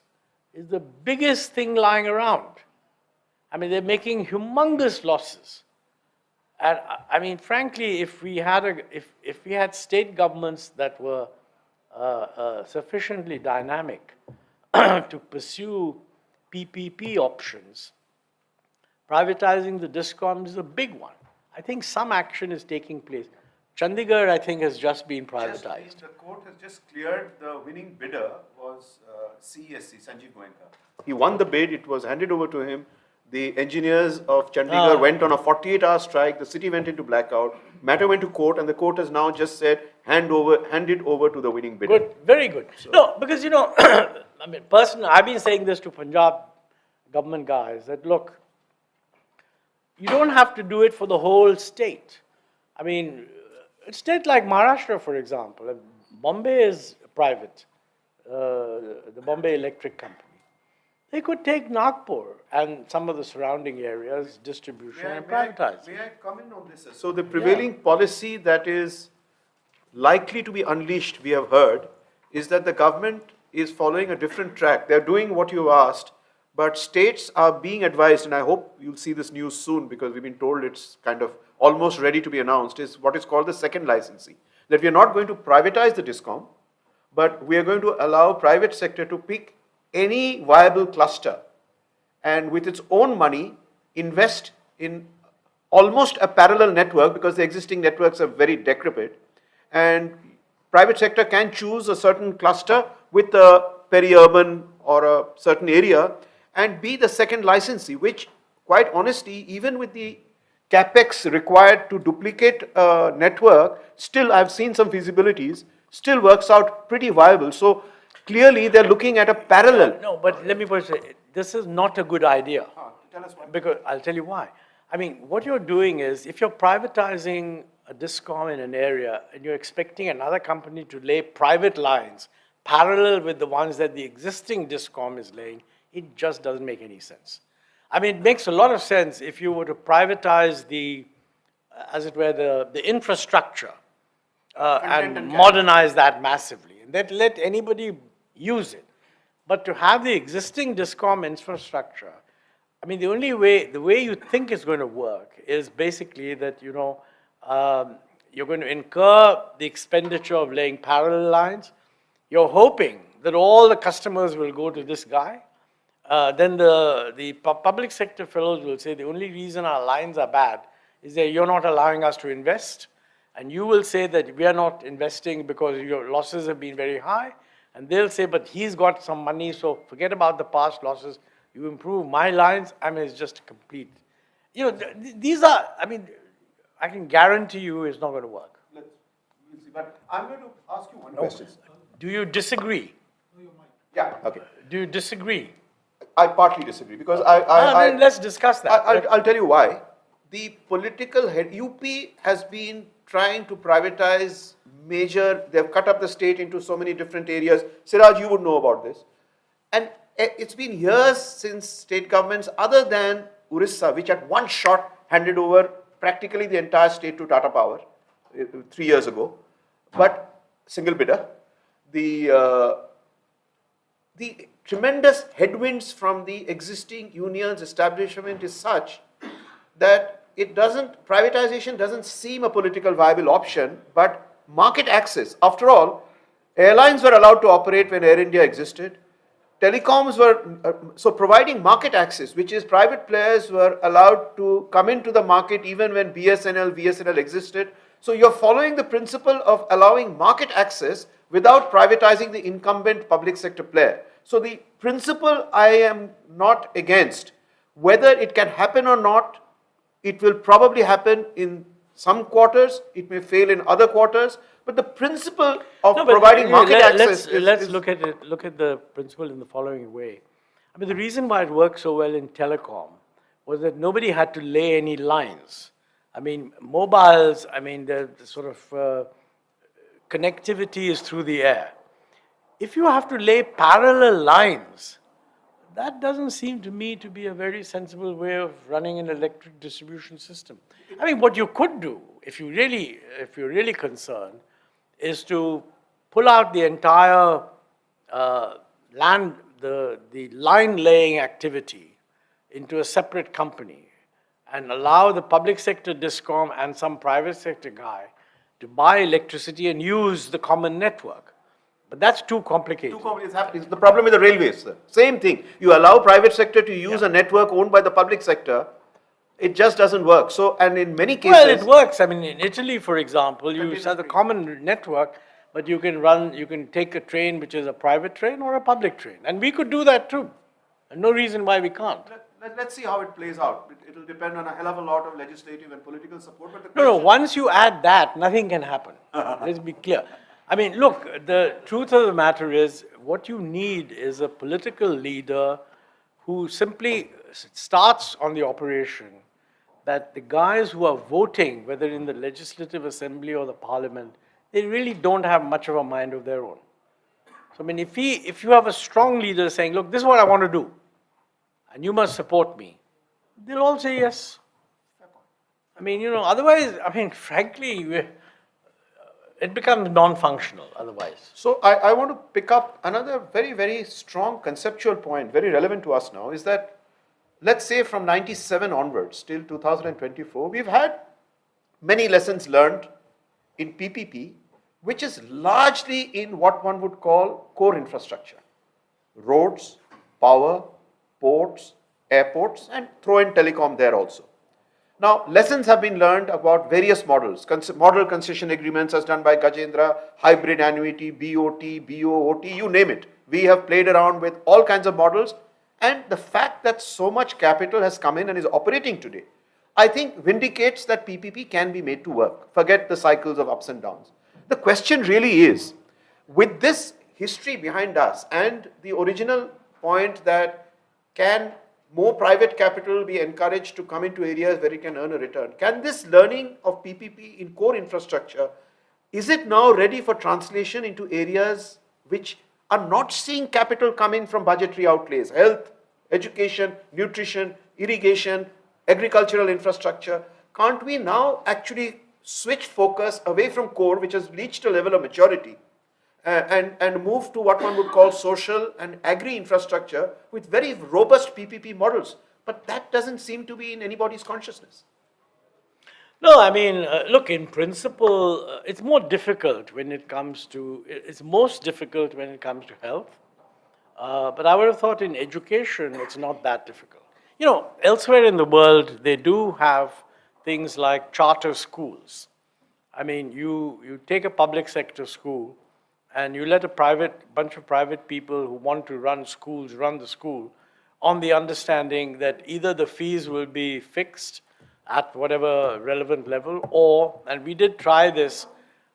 is the biggest thing lying around. I mean, they're making humongous losses. And I mean, frankly, if we had state governments that were sufficiently dynamic to pursue PPP options, privatizing the discoms is a big one. I think some action is taking place. Chandigarh, I think, has just been privatized. The court has just cleared the winning bidder was CESC, Sanjeev Goenka. He won the bid, it was handed over to him. The engineers of Chandigarh went on a 48-hour strike, the city went into blackout, matter went to court, and the court has now just said, hand it over to the winning bidder. Good, very good. No, because, you know, I mean, personally, I've been saying this to Punjab government guys, that look, you don't have to do it for the whole state. I mean, a state like Maharashtra, for example, Bombay is private, the Bombay Electric Company. They could take Nagpur and some of the surrounding areas, distribution, and privatize. May I come in on this, sir? So the prevailing policy that is likely to be unleashed, we have heard, is that the government is following a different track. They're doing what you asked, but states are being advised, and I hope you'll see this news soon because we've been told it's kind of almost ready to be announced, is what is called the second licensing. That we are not going to privatize the discom, but we are going to allow private sector to pick any viable cluster and with its own money invest in almost a parallel network because the existing networks are very decrepit, and private sector can choose a certain cluster with a peri-urban or a certain area and be the second licensee, which quite honestly, even with the capex required to duplicate a network, still I've seen some feasibilities, still works out pretty viable. So clearly they're looking at a parallel. No, but let me put it, this is not a good idea. Tell us why. Because I'll tell you why. I mean, what you're doing is, if you're privatizing a discom in an area and you're expecting another company to lay private lines parallel with the ones that the existing discom is laying, it just doesn't make any sense. I mean, it makes a lot of sense if you were to privatize the, as it were, the infrastructure and modernize that massively, and then let anybody use it. But to have the existing discom infrastructure, I mean, the way you think it's going to work is basically that, you know, You're going to incur the expenditure of laying parallel lines. You're hoping that all the customers will go to this guy. Then the public sector fellows will say the only reason our lines are bad is that you're not allowing us to invest. And you will say that we are not investing because your losses have been very high. And they'll say, but he's got some money, so forget about the past losses. You improve my lines, I mean, it's just complete. You know, these are, I mean, I can guarantee you it's not going to work. We'll see. But I'm going to ask you one question. Do you disagree? Yeah, okay. Do you disagree? I partly disagree because then let's discuss that. I'll tell you why. The political head, UP has been trying to privatize major, they've cut up the state into so many different areas. Siraj, you would know about this. And it's been years since state governments, other than Orissa, which at one shot handed over practically the entire state to Tata Power 3 years ago, but single bidder, the tremendous headwinds from the existing unions establishment is such that privatization doesn't seem a political viable option, but market access. After all, airlines were allowed to operate when Air India existed. Telecoms were, so providing market access, which is private players were allowed to come into the market even when VSNL existed. So you're following the principle of allowing market access without privatizing the incumbent public sector player. So the principle I am not against. Whether it can happen or not, it will probably happen in some quarters, it may fail in other quarters, but the principle of providing market access let's look at it, look at the principle in the following way. I mean, the reason why it worked so well in telecom was that nobody had to lay any lines. I mean, mobiles, I mean, the sort of connectivity is through the air. If you have to lay parallel lines, that doesn't seem to me to be a very sensible way of running an electric distribution system. I mean, what you could do, if you're really concerned, is to pull out the entire the line laying activity into a separate company and allow the public sector DISCOM and some private sector guy to buy electricity and use the common network. But that's too complicated. It's the problem with the railways, sir. Same thing. You allow private sector to use a network owned by the public sector, it just doesn't work. So, and in many cases... Well, it works. I mean, in Italy, for example, you have the common network, but you can take a train which is a private train or a public train. And we could do that too. And no reason why we can't. Let's see how it plays out. It will depend on a hell of a lot of legislative and political support. But No, once you add that, nothing can happen. Let's be clear. I mean, look, the truth of the matter is, what you need is a political leader who simply starts on the operation that the guys who are voting, whether in the legislative assembly or the parliament, they really don't have much of a mind of their own. So, I mean, if you have a strong leader saying, look, this is what I want to do, and you must support me, they'll all say yes. I mean, you know, otherwise, I mean, frankly, it becomes non-functional otherwise. So I want to pick up another very, very strong conceptual point, very relevant to us now, is that let's say from 97 onwards till 2024, we've had many lessons learned in PPP, which is largely in what one would call core infrastructure. Roads, power, ports, airports, and throw in telecom there also. Now, lessons have been learned about various models, model concession agreements as done by Gajendra, hybrid annuity, BOT, BOOT, you name it. We have played around with all kinds of models, and the fact that so much capital has come in and is operating today, I think vindicates that PPP can be made to work. Forget the cycles of ups and downs. The question really is, with this history behind us and the original point that can more private capital be encouraged to come into areas where it can earn a return, can this learning of PPP in core infrastructure, is it now ready for translation into areas which are not seeing capital come in from budgetary outlays, health, education, nutrition, irrigation, agricultural infrastructure? Can't we now actually switch focus away from core, which has reached a level of maturity, and move to what one would call social and agri-infrastructure with very robust PPP models? But that doesn't seem to be in anybody's consciousness. No, I mean, look, in principle, it's more difficult when it comes to, it's most difficult when it comes to health. But I would have thought in education, it's not that difficult. You know, elsewhere in the world, they do have things like charter schools. I mean, you take a public sector school and you let a bunch of private people who want to run schools run the school on the understanding that either the fees will be fixed at whatever relevant level, or, and we did try this,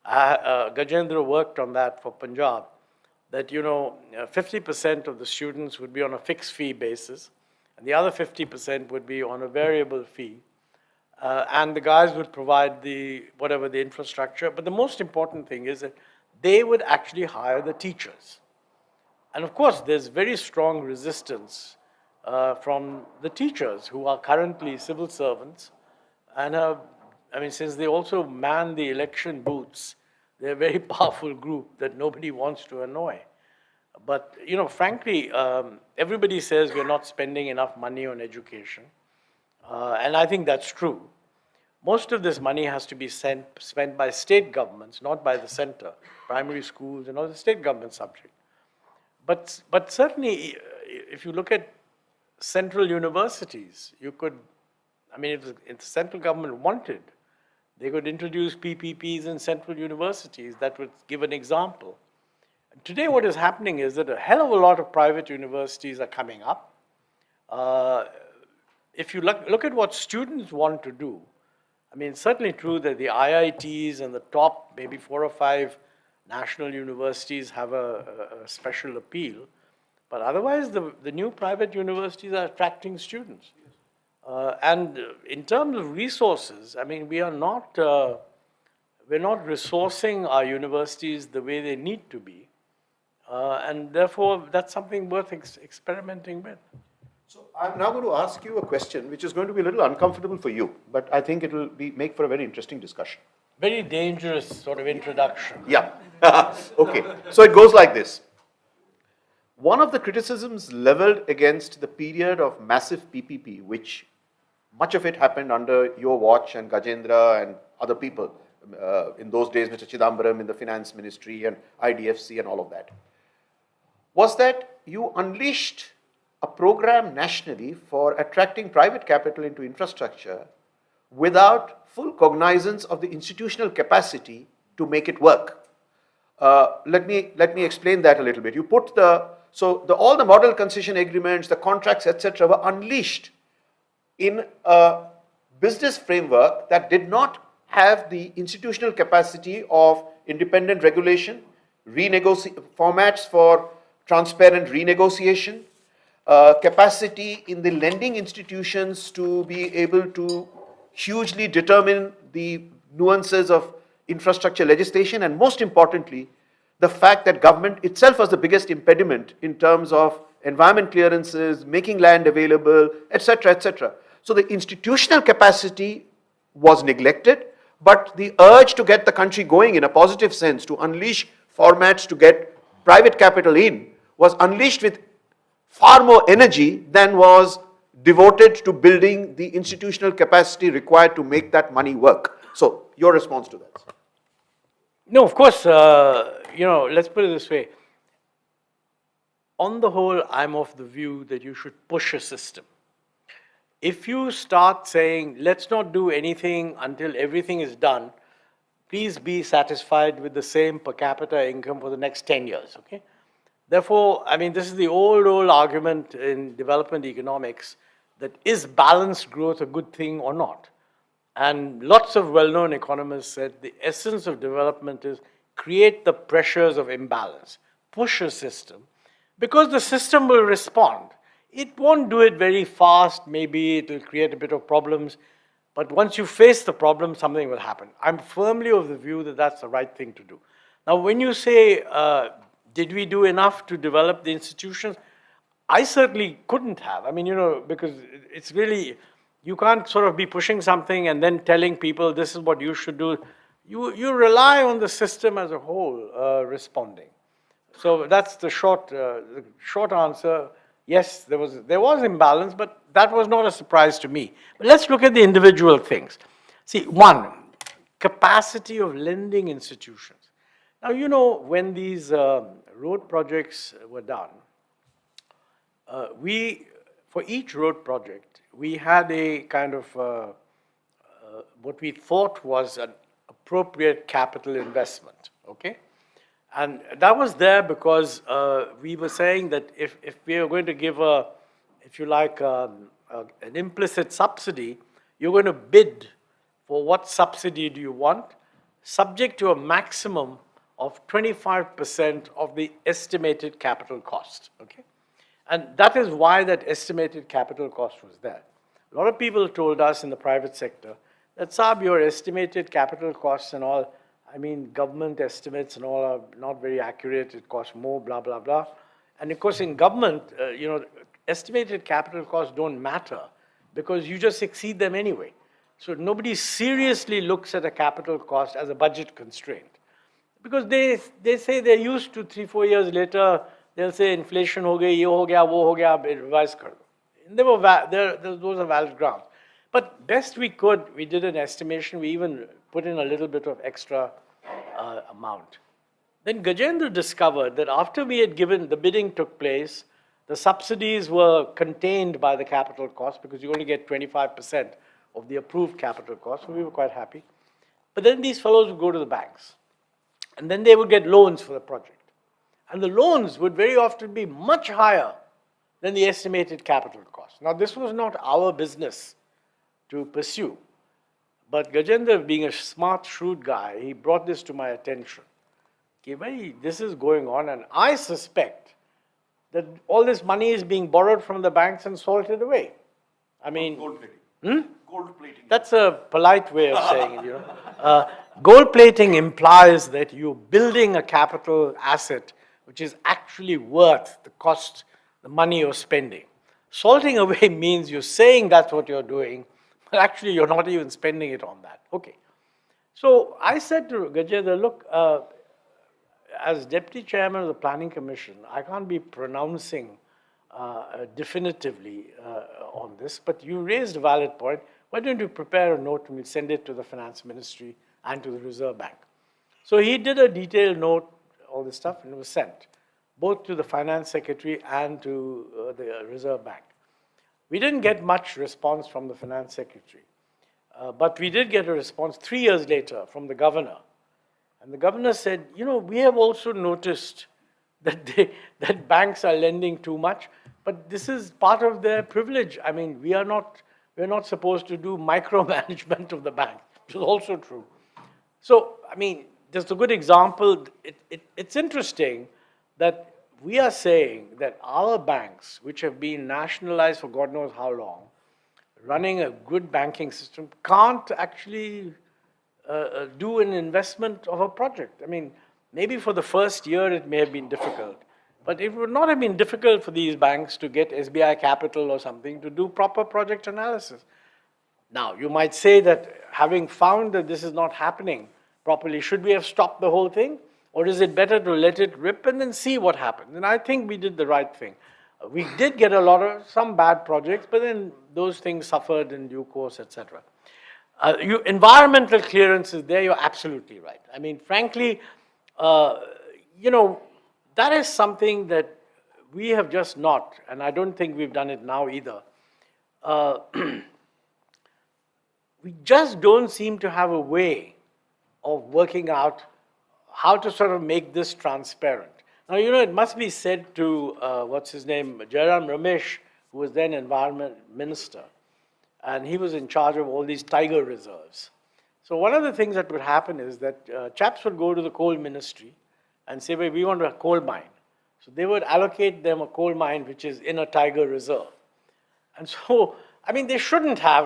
Gajendra worked on that for Punjab, that, you know, 50% of the students would be on a fixed fee basis, and the other 50% would be on a variable fee. And the guys would provide whatever the infrastructure. But the most important thing is that they would actually hire the teachers. And of course, there's very strong resistance from the teachers who are currently civil servants. And I mean, since they also man the election booths, they're a very powerful group that nobody wants to annoy. But, you know, frankly, everybody says we're not spending enough money on education. And I think that's true. Most of this money has to be spent by state governments, not by the center, primary schools and all the state government subject. But certainly, if you look at central universities, you could, I mean, if the central government wanted, they could introduce PPPs in central universities. That would give an example. And today what is happening is that a hell of a lot of private universities are coming up. If you look at what students want to do, I mean, it's certainly true that the IITs and the top maybe 4 or 5 national universities have a special appeal. But otherwise, the new private universities are attracting students. And in terms of resources, I mean, we're not resourcing our universities the way they need to be. And therefore, that's something worth experimenting with. So I'm now going to ask you a question which is going to be a little uncomfortable for you, but I think it will make for a very interesting discussion. Very dangerous sort of introduction. Yeah. Okay. So it goes like this. One of the criticisms leveled against the period of massive PPP, which much of it happened under your watch and Gajendra and other people, in those days, Mr. Chidambaram in the finance ministry and IDFC and all of that, was that you unleashed a program nationally for attracting private capital into infrastructure without full cognizance of the institutional capacity to make it work. Let me explain that a little bit. You put all the model concession agreements, the contracts, etc., were unleashed in a business framework that did not have the institutional capacity of independent regulation, formats for transparent renegotiation, capacity in the lending institutions to be able to hugely determine the nuances of infrastructure legislation, and most importantly, the fact that government itself was the biggest impediment in terms of environment clearances, making land available, etc., etc. So the institutional capacity was neglected, but the urge to get the country going in a positive sense, to unleash formats to get private capital in, was unleashed with far more energy than was devoted to building the institutional capacity required to make that money work. So, your response to that? No, of course, you know, let's put it this way. On the whole, I'm of the view that you should push a system. If you start saying, let's not do anything until everything is done, please be satisfied with the same per capita income for the next 10 years, okay? Therefore, I mean, this is the old argument in development economics, that is balanced growth a good thing or not? And lots of well-known economists said the essence of development is create the pressures of imbalance, push a system, because the system will respond. It won't do it very fast, maybe it will create a bit of problems, but once you face the problem, something will happen. I'm firmly of the view that that's the right thing to do. Now, when you say, did we do enough to develop the institutions? I certainly couldn't have. I mean, you know, because it's really, you can't sort of be pushing something and then telling people this is what you should do. You rely on the system as a whole responding. So that's the short answer. Yes, there was imbalance, but that was not a surprise to me. But let's look at the individual things. See, one, capacity of lending institutions. Now, you know, when these road projects were done, for each road project, we had a kind of what we thought was an appropriate capital investment, okay? And that was there because we were saying that if we are going to give if you like, an implicit subsidy, you're going to bid for what subsidy do you want, subject to a maximum of 25% of the estimated capital cost, okay? And that is why that estimated capital cost was there. A lot of people told us in the private sector that, Saab, your estimated capital costs and all, I mean, government estimates and all are not very accurate, it costs more, blah, blah, blah. And of course, in government, you know, estimated capital costs don't matter because you just exceed them anyway. So nobody seriously looks at a capital cost as a budget constraint. Because they say they're used to 3-4 years later, they'll say inflation ho gayi, ye ho gaya, wo ho gaya, revise kar do. Those are valid grounds. But best we could, we did an estimation, we even put in a little bit of extra amount. Then Gajendra discovered that after we had given, the bidding took place, the subsidies were contained by the capital cost because you only get 25% of the approved capital cost, so we were quite happy. But then these fellows would go to the banks, and then they would get loans for the project. And the loans would very often be much higher than the estimated capital cost. Now, this was not our business to pursue, but Gajendra, being a smart, shrewd guy, he brought this to my attention. Okay, this is going on, and I suspect that all this money is being borrowed from the banks and salted away. I mean, Gold plating. Gold plating. that's a polite way of saying it, you know. Gold plating implies that you're building a capital asset which is actually worth the cost, the money you're spending. Salting away means you're saying that's what you're doing, but actually you're not even spending it on that. Okay. So I said to Gajendra, look, as Deputy Chairman of the Planning Commission, I can't be pronouncing definitively on this, but you raised a valid point. Why don't you prepare a note and we'll send it to the Finance Ministry and to the Reserve Bank? So he did a detailed note, all this stuff, and it was sent, both to the Finance Secretary and to the Reserve Bank. We didn't get much response from the Finance Secretary, but we did get a response 3 years later from the Governor. And the Governor said, you know, we have also noticed that banks are lending too much, but this is part of their privilege. I mean, we're not supposed to do micromanagement of the bank, which is also true. So, I mean, just a good example, it's interesting that we are saying that our banks, which have been nationalized for God knows how long, running a good banking system, can't actually do an investment of a project. I mean, maybe for the first year it may have been difficult, but it would not have been difficult for these banks to get SBI Capital or something to do proper project analysis. Now, you might say that having found that this is not happening properly, should we have stopped the whole thing? Or is it better to let it rip and then see what happens? And I think we did the right thing. We did get some bad projects, but then those things suffered in due course, etc. Environmental clearance is there, you're absolutely right. I mean, frankly, you know, that is something that we have just not, and I don't think we've done it now either. We just don't seem to have a way of working out how to sort of make this transparent. Now, you know, it must be said to, what's his name, Jairam Ramesh, who was then Environment Minister, and he was in charge of all these tiger reserves. So one of the things that would happen is that chaps would go to the coal ministry and say, well, we want a coal mine. So they would allocate them a coal mine which is in a tiger reserve. And so, I mean, they shouldn't have.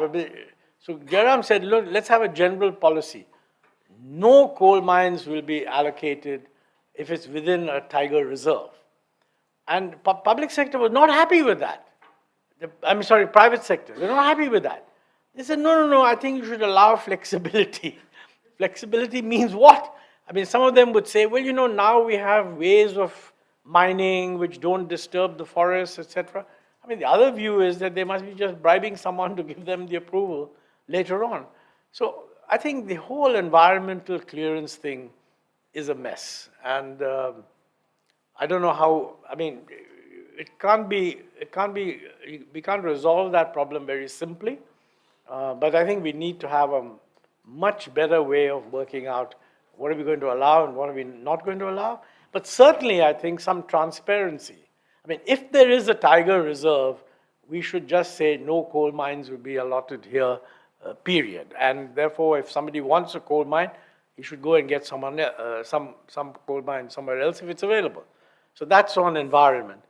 So Jairam said, look, let's have a general policy. No coal mines will be allocated if it's within a tiger reserve. And public sector was not happy with that. I'm sorry, private sector, they're not happy with that. They said, no, I think you should allow flexibility. Flexibility means what? I mean, some of them would say, well, you know, now we have ways of mining which don't disturb the forests, etc. I mean, the other view is that they must be just bribing someone to give them the approval later on. So I think the whole environmental clearance thing is a mess. And I don't know how, I mean, we can't resolve that problem very simply. But I think we need to have a much better way of working out what are we going to allow and what are we not going to allow. But certainly, I think some transparency. I mean, if there is a tiger reserve, we should just say no coal mines will be allotted here, period. And therefore, if somebody wants a coal mine, he should go and get some coal mine somewhere else if it's available. So that's on environment.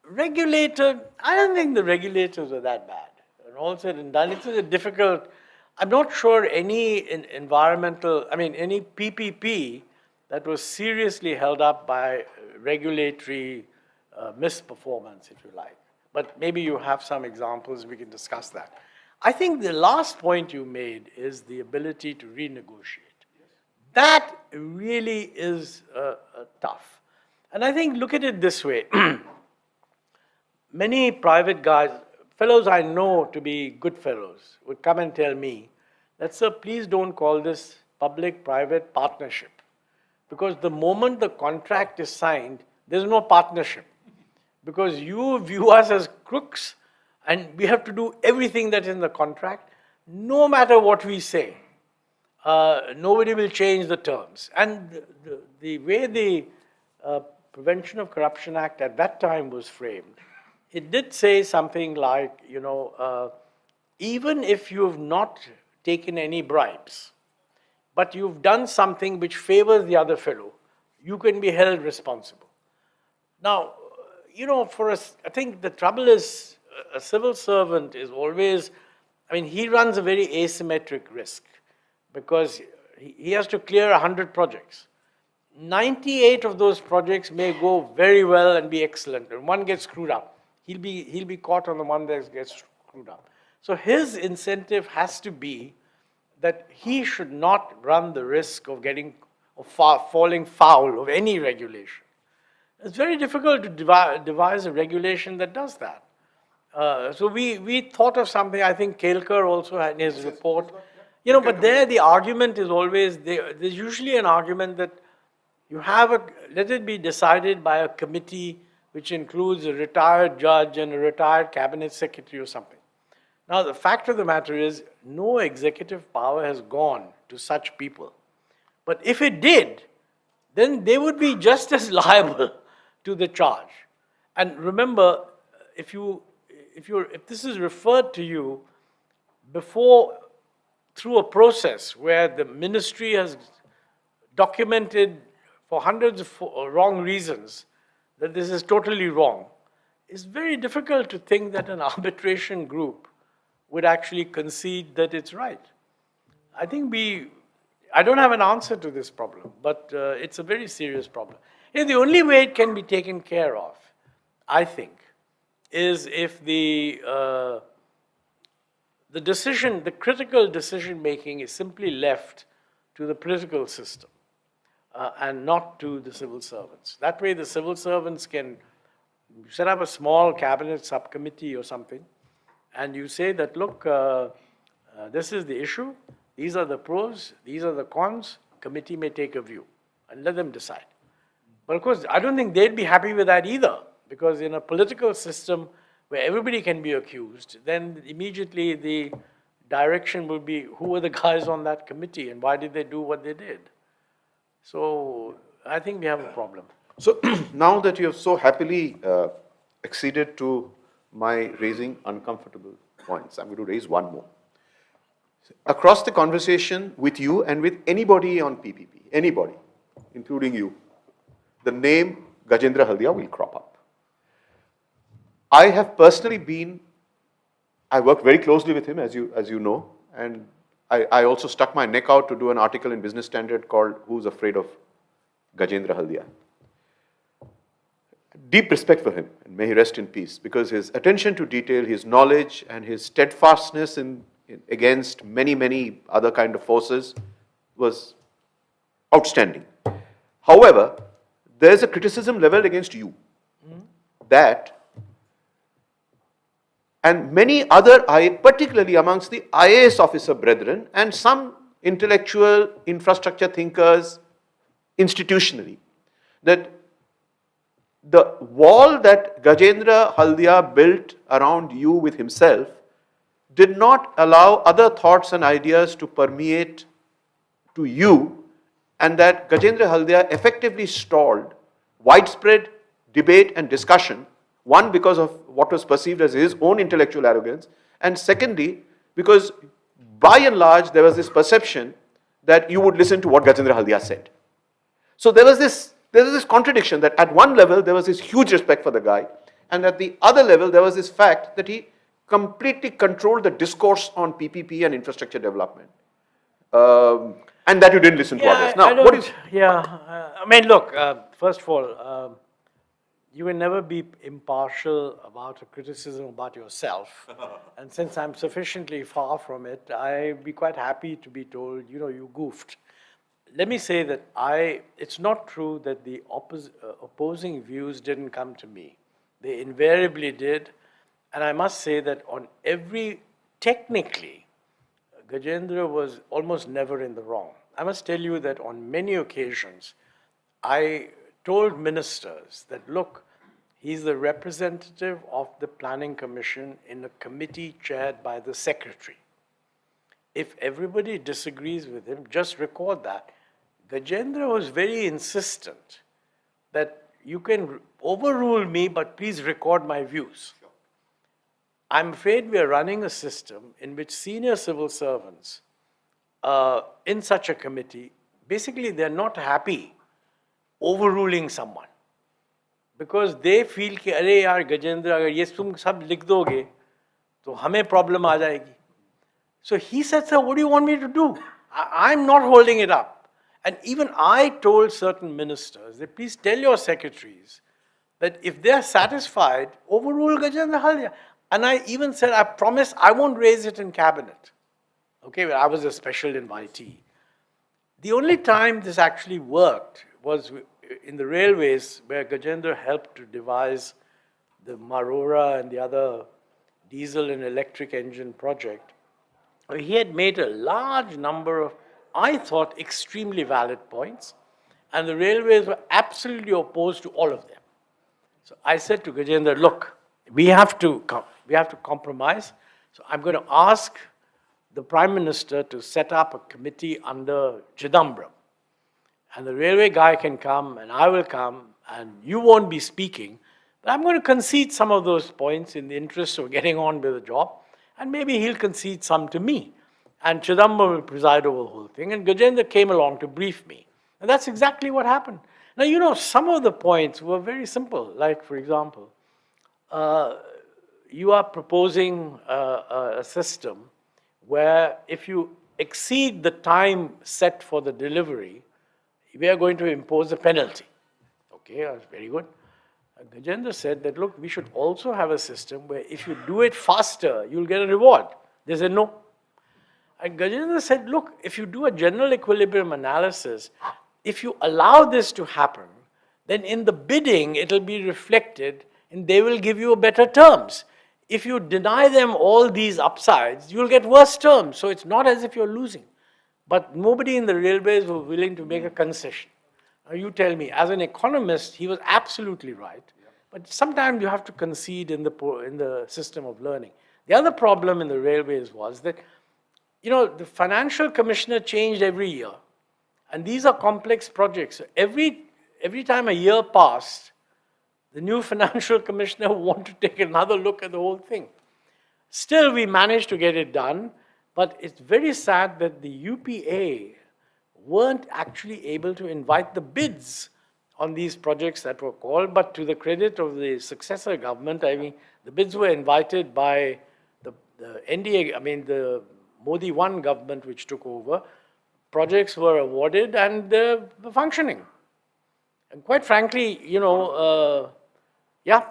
Regulator, I don't think the regulators are that bad. And all said and done, it's a difficult, I'm not sure any environmental, I mean, any PPP that was seriously held up by regulatory misperformance, if you like. But maybe you have some examples, we can discuss that. I think the last point you made is the ability to renegotiate. That really is tough. And I think, look at it this way. Many private guys, fellows I know to be good fellows, would come and tell me that, sir, please don't call this public-private partnership. Because the moment the contract is signed, there's no partnership. Because you view us as crooks, and we have to do everything that's in the contract, no matter what we say. Nobody will change the terms. And the way the Prevention of Corruption Act at that time was framed, it did say something like, you know, even if you have not taken any bribes, but you've done something which favors the other fellow, you can be held responsible. Now, you know, for us, I think the trouble is a civil servant is always, I mean, he runs a very asymmetric risk because he has to clear 100 projects. 98 of those projects may go very well and be excellent, and one gets screwed up. He'll be caught on the one that gets screwed up. So his incentive has to be that he should not run the risk of falling foul of any regulation. It's very difficult to devise a regulation that does that. So we thought of something, I think Kelkar also had in his report. You know, but there the argument is always, there's usually an argument that you have let it be decided by a committee which includes a retired judge and a retired cabinet secretary or something. Now, the fact of the matter is, no executive power has gone to such people. But if it did, then they would be just as liable to the charge. And remember, if this is referred to you through a process where the ministry has documented for hundreds of wrong reasons that this is totally wrong, it's very difficult to think that an arbitration group would actually concede that it's right. I think I don't have an answer to this problem, but it's a very serious problem. You know, the only way it can be taken care of, I think, is if the critical decision making is simply left to the political system and not to the civil servants. That way the civil servants can set up a small cabinet subcommittee or something, and you say that, look, this is the issue, these are the pros, these are the cons, committee may take a view, and let them decide. But of course, I don't think they'd be happy with that either, because in a political system where everybody can be accused, then immediately the direction will be, who were the guys on that committee and why did they do what they did? So I think we have a problem. So now that you have so happily acceded to my raising uncomfortable points, I'm going to raise one more. Across the conversation with you and with anybody on PPP, anybody, including you, the name Gajendra Haldia will crop up. I have personally I work very closely with him, as you know, and I also stuck my neck out to do an article in Business Standard called Who's Afraid of Gajendra Haldia. Deep respect for him, and may he rest in peace, because his attention to detail, his knowledge, and his steadfastness against many, many other kind of forces was outstanding. However, there's a criticism leveled against you that, and many other, particularly amongst the IAS officer brethren, and some intellectual infrastructure thinkers institutionally, that the wall that Gajendra Haldia built around you with himself did not allow other thoughts and ideas to permeate to you, and that Gajendra Haldia effectively stalled widespread debate and discussion, one because of what was perceived as his own intellectual arrogance, and secondly, because by and large there was this perception that you would listen to what Gajendra Haldia said. So there was this contradiction that at one level there was this huge respect for the guy, and at the other level there was this fact that he completely controlled the discourse on PPP and infrastructure development, and that you didn't listen to others. Now, what is? I mean, look. First of all, you will never be impartial about a criticism about yourself, and since I'm sufficiently far from it, I'd be quite happy to be told, you goofed. Let me say that it's not true that the opposing views didn't come to me. They invariably did. And I must say that technically, Gajendra was almost never in the wrong. I must tell you that on many occasions, I told ministers that, look, he's the representative of the Planning Commission in a committee chaired by the secretary. If everybody disagrees with him, just record that. Gajendra was very insistent that you can overrule me, but please record my views. I'm afraid we are running a system in which senior civil servants in such a committee, basically they're not happy overruling someone because they feel कि अरे यार गजेंद्र अगर ये तुम सब लिख दोगे तो हमें problem आ जाएगी. So he said, sir, what do you want me to do? I'm not holding it up. And even I told certain ministers that please tell your secretaries that if they're satisfied, overrule Gajendra Haldia. And I even said, I promise I won't raise it in cabinet. Okay, but I was a special invitee. The only time this actually worked was in the railways where Gajendra helped to devise the Marora and the other diesel and electric engine project. He had made a large number of, I thought, extremely valid points, and the railways were absolutely opposed to all of them. So I said to Gajendra, look, we have to compromise. So I'm going to ask the Prime Minister to set up a committee under Chidambaram. And the railway guy can come, and I will come, and you won't be speaking. But I'm going to concede some of those points in the interest of getting on with the job, and maybe he'll concede some to me. And Chidambaram will preside over the whole thing. And Gajendra came along to brief me. And that's exactly what happened. Now, some of the points were very simple. Like, for example, you are proposing a system where if you exceed the time set for the delivery, we are going to impose a penalty. Okay, that's very good. Gajendra said that, look, we should also have a system where if you do it faster, you'll get a reward. They said no. And Gajendra said, look, if you do a general equilibrium analysis, if you allow this to happen, then in the bidding, it'll be reflected and they will give you better terms. If you deny them all these upsides, you'll get worse terms. So it's not as if you're losing. But nobody in the railways was willing to make a concession. Now you tell me, as an economist, he was absolutely right. But sometimes you have to concede in the system of learning. The other problem in the railways was that the financial commissioner changed every year. And these are complex projects. So every time a year passed, the new financial commissioner wanted to take another look at the whole thing. Still, we managed to get it done. But it's very sad that the UPA weren't actually able to invite the bids on these projects that were called. But to the credit of the successor government, I mean, the bids were invited by the NDA, the Modi 1 government, which took over. Projects were awarded and they're functioning. And quite frankly, yeah. I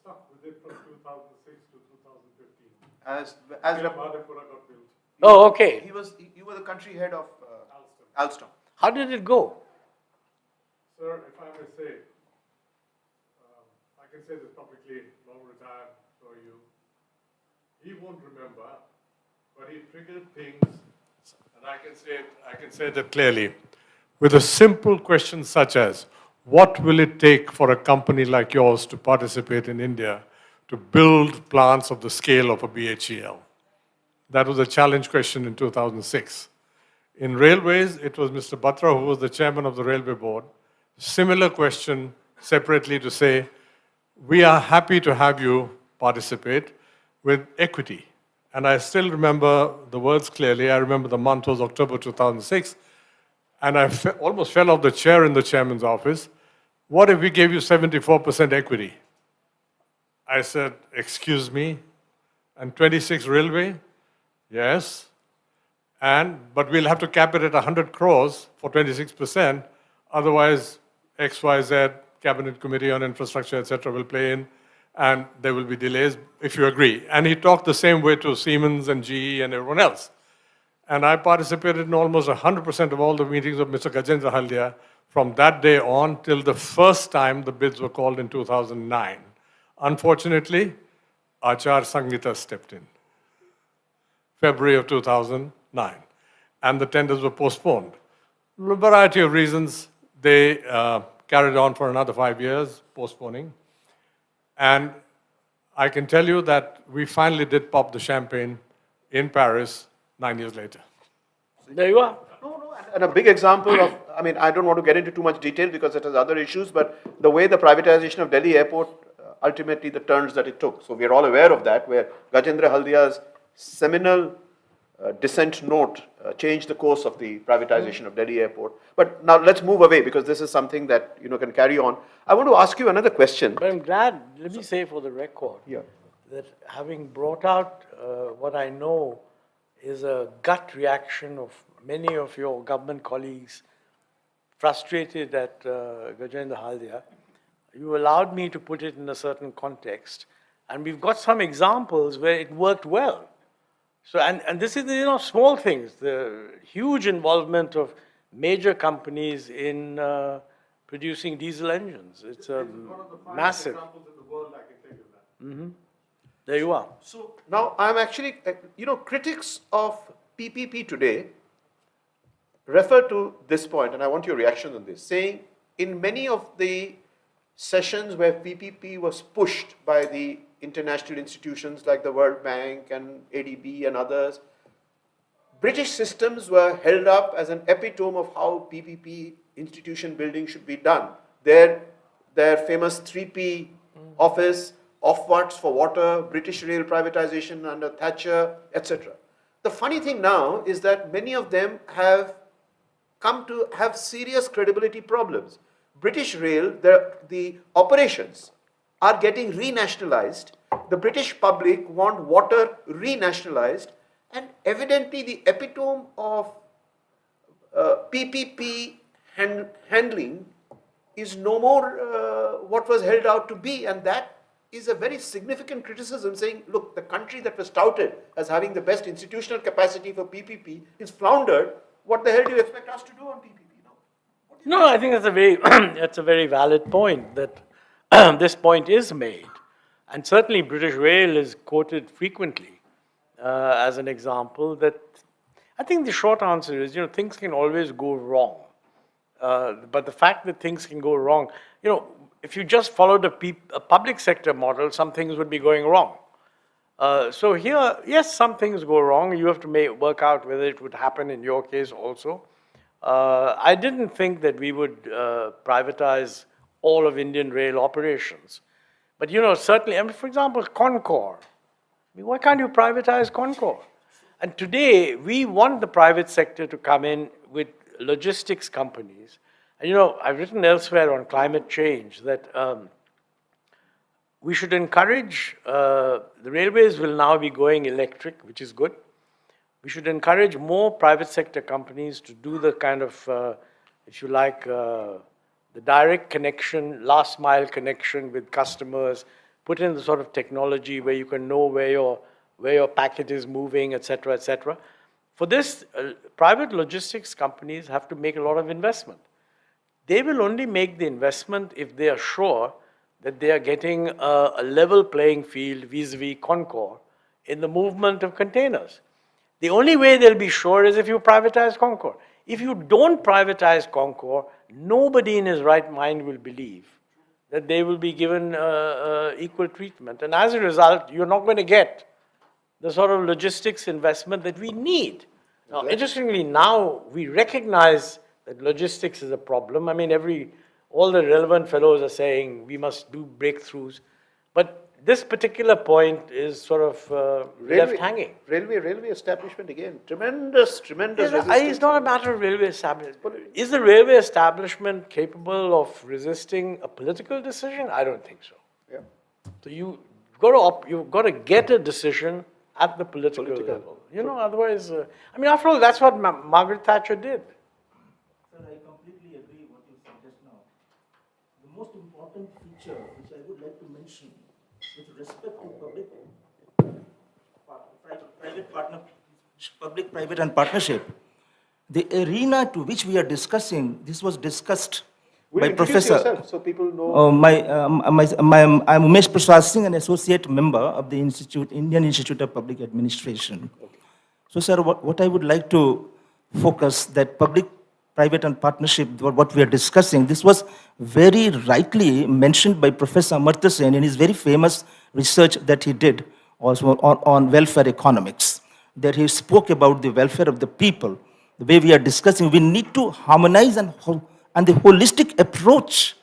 stuck with it from 2006 to 2015. As Madhepura got built. Oh, okay. You were the country head of Alstom. How did it go? Sir, if I may say, I can say this publicly, long retired for you. He won't remember, but he triggered things I can say that clearly. With a simple question such as, what will it take for a company like yours to participate in India to build plants of the scale of a BHEL? That was a challenge question in 2006. In railways, it was Mr. Batra who was the chairman of the railway board. Similar question separately to say, we are happy to have you participate with equity. And I still remember the words clearly. I remember the month was October 2006. And I almost fell off the chair in the chairman's office. What if we gave you 74% equity? I said, excuse me, and 26 railway? Yes. But we'll have to cap it at 100 crores for 26%. Otherwise, XYZ, Cabinet Committee on Infrastructure, etc., will play in, and there will be delays if you agree. And he talked the same way to Siemens and GE and everyone else. And I participated in almost 100% of all the meetings of Mr. Gajendra Haldia from that day on till the first time the bids were called in 2009. Unfortunately, Achar Sanghita stepped in, February of 2009, and the tenders were postponed. For a variety of reasons, they carried on for another 5 years, postponing. And I can tell you that we finally did pop the champagne in Paris 9 years later. There you are. And a big example of, I mean, I don't want to get into too much detail because it has other issues, but the way the privatization of Delhi airport, ultimately the turns that it took. So we are all aware of that, where Gajendra Haldia's seminal dissent note changed the course of the privatization of Delhi airport. But now let's move away because this is something that, can carry on. I want to ask you another question. But I'm glad, let me say for the record, that having brought out what I know is a gut reaction of many of your government colleagues frustrated at Gajendra Haldia, you allowed me to put it in a certain context. And we've got some examples where it worked well. So, and this is, small things, the huge involvement of major companies in producing diesel engines. It's massive. Examples in the world, I can tell you that. There you are. So now I'm actually, critics of PPP today refer to this point, and I want your reaction on this, saying in many of the sessions where PPP was pushed by the international institutions like the World Bank and ADB and others, British systems were held up as an epitome of how PPP institution building should be done. Their famous 3P office, Ofwats for water, British rail privatization under Thatcher, etc. The funny thing now is that many of them have come to have serious credibility problems. British Rail, the operations are getting renationalized. The British public want water renationalized, and evidently the epitome of PPP handling is no more what was held out to be, and that is a very significant criticism, saying, look, the country that was touted as having the best institutional capacity for PPP is floundered. What the hell do you expect us to do on PPP now? No, I think that's a very, that's a very valid point, that this point is made. And certainly British Rail is quoted frequently as an example that, I think the short answer is, things can always go wrong. But the fact that things can go wrong, if you just followed a public sector model, some things would be going wrong. So here, yes, some things go wrong. You have to work out whether it would happen in your case also. I didn't think that we would privatize all of Indian rail operations. But certainly, for example, Concor. Why can't you privatize Concor? And today, we want the private sector to come in with logistics companies. And I've written elsewhere on climate change that we should encourage, the railways will now be going electric, which is good. We should encourage more private sector companies to do the kind of, if you like, the direct connection, last mile connection with customers, put in the sort of technology where you can know where your packet is moving, et cetera, et cetera. For this, private logistics companies have to make a lot of investment. They will only make the investment if they are sure that they are getting a level playing field vis-a-vis Concor in the movement of containers. The only way they'll be sure is if you privatize Concor. If you don't privatize Concor, nobody in his right mind will believe that they will be given equal treatment. And as a result, you're not going to get the sort of logistics investment that we need. Now, interestingly, now we recognize that logistics is a problem. I mean, all the relevant fellows are saying we must do breakthroughs. But this particular point is sort of left hanging. Railway establishment again, tremendous resistance. It's not a matter of railway establishment. Is the railway establishment capable of resisting a political decision? I don't think so. Yeah. So you've got to get a decision at the political level. You know, otherwise, I mean, after all, that's what Margaret Thatcher did. Sir, I completely agree what you said just now. The most important feature which I would like to mention with respect to public-private and partnership, the arena to which we are discussing, this was discussed Will by you introduce Professor. yourself so people know? I'm Umesh Prasad Singh, an associate member of the Indian Institute of Public Administration. Okay. So, sir, what I would like to focus that public-private and partnership, what we are discussing, this was very rightly mentioned by Professor Amartya Sen in his very famous research that he did also on welfare economics, that he spoke about the welfare of the people. The way we are discussing, we need to harmonize and the holistic approach.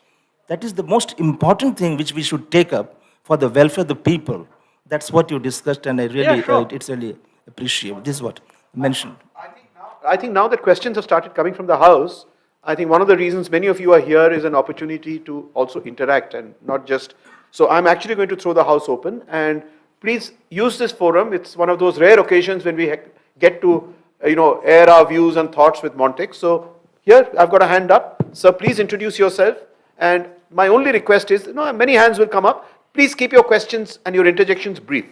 That is the most important thing which we should take up for the welfare of the people. That's what you discussed, and I really, it's really appreciate. This is what I mentioned. I think now that questions have started coming from the House, I think one of the reasons many of you are here is an opportunity to also interact and not just. So I'm actually going to throw the House open, and please use this forum. It's one of those rare occasions when we get to air our views and thoughts with Montek. So here I've got a hand up. Sir, please introduce yourself. And my only request is, many hands will come up. Please keep your questions and your interjections brief.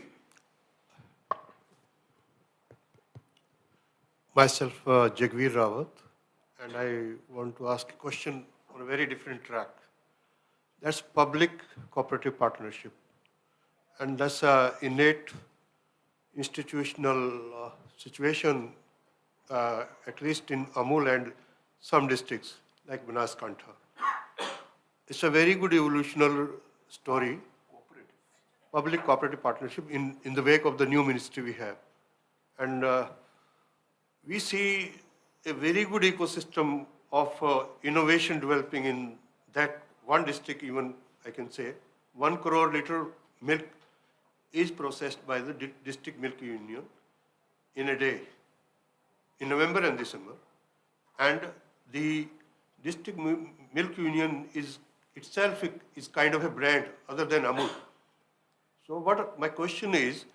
Myself, Jagveer Rawat, and I want to ask a question on a very different track. That's public cooperative partnership. And that's an innate institutional situation, at least in Amul and some districts like Banaskantha. It's a very good evolutionary story, public cooperative partnership in the wake of the new ministry we have. And we see a very good ecosystem of innovation developing in that one district. Even I can say 1 crore liter milk is processed by the district milk union in a day, in November and December. And the district milk union is itself is kind of a brand other than Amul. So my question is,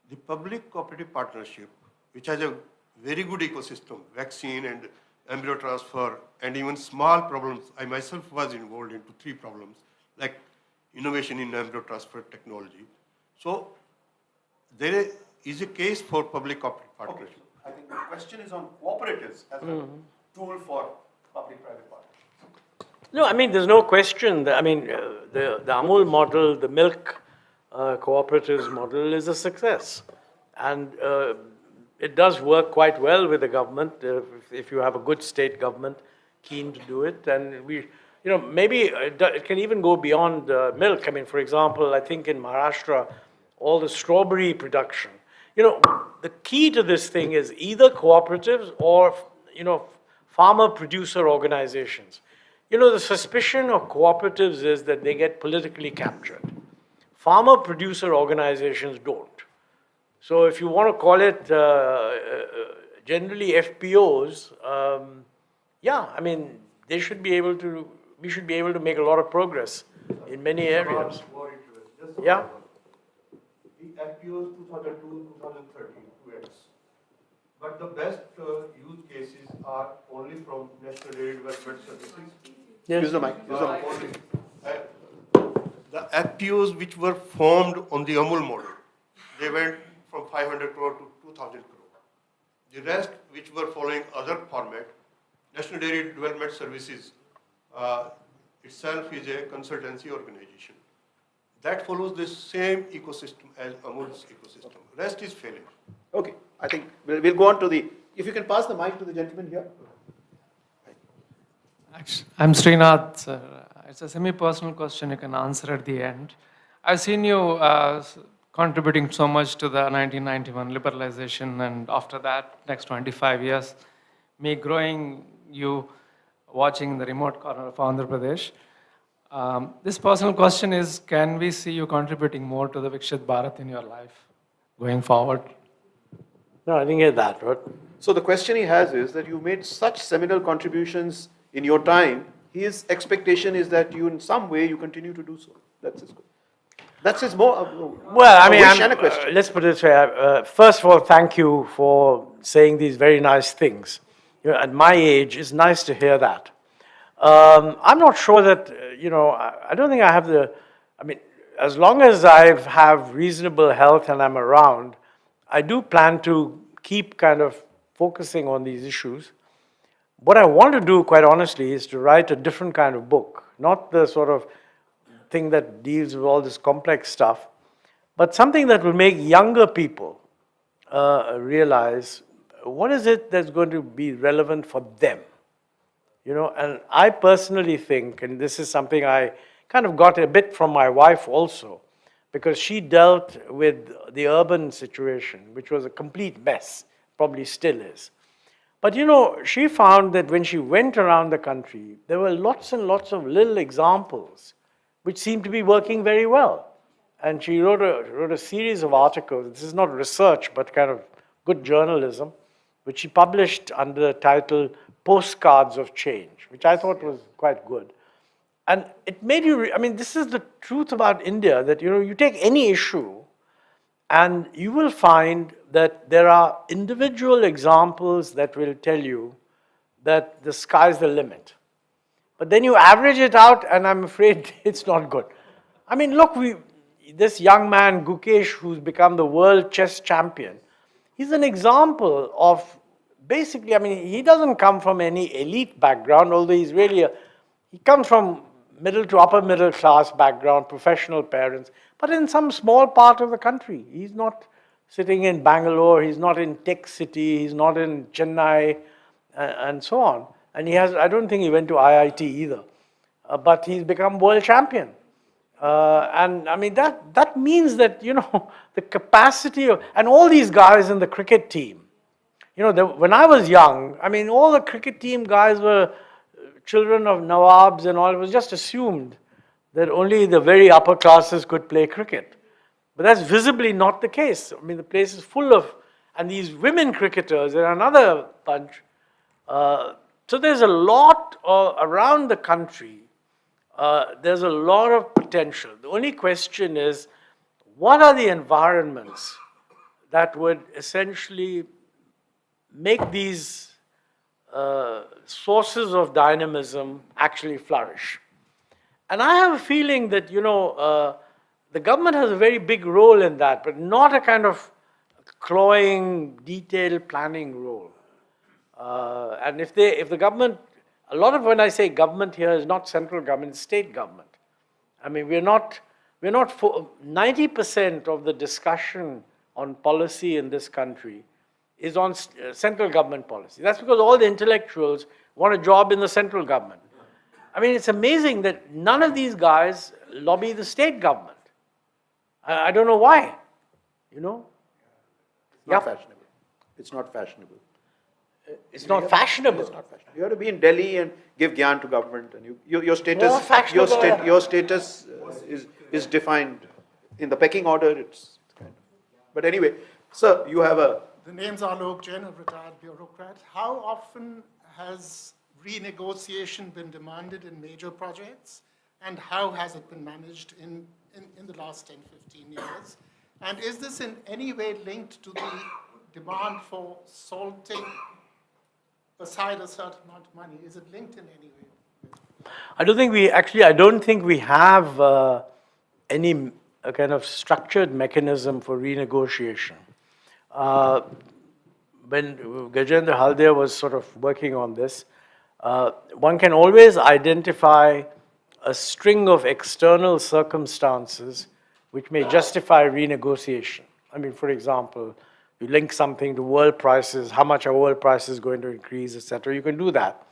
the public cooperative partnership, which has a very good ecosystem, vaccine and embryo transfer, and even small problems. I myself was involved into 3 problems, like innovation in embryo transfer technology. So there is a case for public cooperative partnership. I think the question is on cooperatives as a tool for public-private partnerships. No, I mean, there's no question. I mean, the Amul model, the milk cooperatives model is a success. And it does work quite well with the government, if you have a good state government keen to do it. And maybe it can even go beyond milk. I mean, for example, I think in Maharashtra, all the strawberry production. The key to this thing is either cooperatives or, farmer-producer organizations. The suspicion of cooperatives is that they get politically captured. Farmer-producer organizations don't. So if you want to call it generally FPOs, I mean, we should be able to make a lot of progress in many areas. Yeah. The FPOs 2002, 2013, 2x. But the best use cases are only from National Dairy Development Services. Yes. Use the mic. The FPOs which were formed on the Amul model, they went from 500 crore to 2,000 crore. The rest, which were following other format, National Dairy Development Services itself is a consultancy organization. That follows the same ecosystem as Amul's ecosystem. Rest is failing. Okay. I think we'll go on to the, if you can pass the mic to the gentleman here. I'm Srinath, sir. It's a semi-personal question you can answer at the end. I've seen you contributing so much to the 1991 liberalization, and after that, next 25 years, me growing you, watching in the remote corner of Andhra Pradesh. This personal question is, can we see you contributing more to the Vikshit Bharat in your life going forward? No, I didn't get that, right? So the question he has is that you made such seminal contributions in your time, his expectation is that you in some way you continue to do so. That's his more Well, I a mean, wish and a question. let's put it this way. First of all, thank you for saying these very nice things. You know, at my age, it's nice to hear that. I'm not sure that, I don't think I have as long as I have reasonable health and I'm around, I do plan to keep kind of focusing on these issues. What I want to do, quite honestly, is to write a different kind of book, not the sort of thing that deals with all this complex stuff, but something that will make younger people realize what is it that's going to be relevant for them. And I personally think, and this is something I kind of got a bit from my wife also, because she dealt with the urban situation, which was a complete mess, probably still is. But she found that when she went around the country, there were lots and lots of little examples which seemed to be working very well. And she wrote a series of articles. This is not research, but kind of good journalism, which she published under the title Postcards of Change, which I thought was quite good. And it made you, this is the truth about India, that, you take any issue and you will find that there are individual examples that will tell you that the sky's the limit. But then you average it out and I'm afraid it's not good. Look, this young man, Gukesh, who's become the world chess champion, he's an example of basically, he doesn't come from any elite background, although he comes from middle to upper middle class background, professional parents, but in some small part of the country. He's not sitting in Bangalore, he's not in Tech City, he's not in Chennai, and so on. And I don't think he went to IIT either, but he's become world champion. That means that, the capacity of, and all these guys in the cricket team, when I was young, all the cricket team guys were children of Nawabs and all. It was just assumed that only the very upper classes could play cricket. But that's visibly not the case. The place is full of, and these women cricketers and another bunch. So there's a lot around the country. There's a lot of potential. The only question is, what are the environments that would essentially make these sources of dynamism actually flourish? And I have a feeling that, the government has a very big role in that, but not a kind of cloying, detailed planning role. And if the government, a lot of when I say government here is not central government, it's state government. We're not 90% of the discussion on policy in this country is on central government policy. That's because all the intellectuals want a job in the central government. It's amazing that none of these guys lobby the state government. I don't know why, It's not fashionable. It's not fashionable. It's not fashionable. It's not fashionable. You have to be in Delhi and give gyan to government, and your status, More fashionable. your status is defined in the pecking order. It's kind of. But anyway, sir, you have a. The name's Alok Jain, a retired bureaucrat. How often has renegotiation been demanded in major projects, and how has it been managed in the last 10, 15 years? And is this in any way linked to the demand for salting aside a certain amount of money? Is it linked in any way? I don't think we have any kind of structured mechanism for renegotiation. When Gajendra Haldia was sort of working on this, one can always identify a string of external circumstances which may justify renegotiation. For example, you link something to world prices, how much are world prices going to increase, etc. You can do that.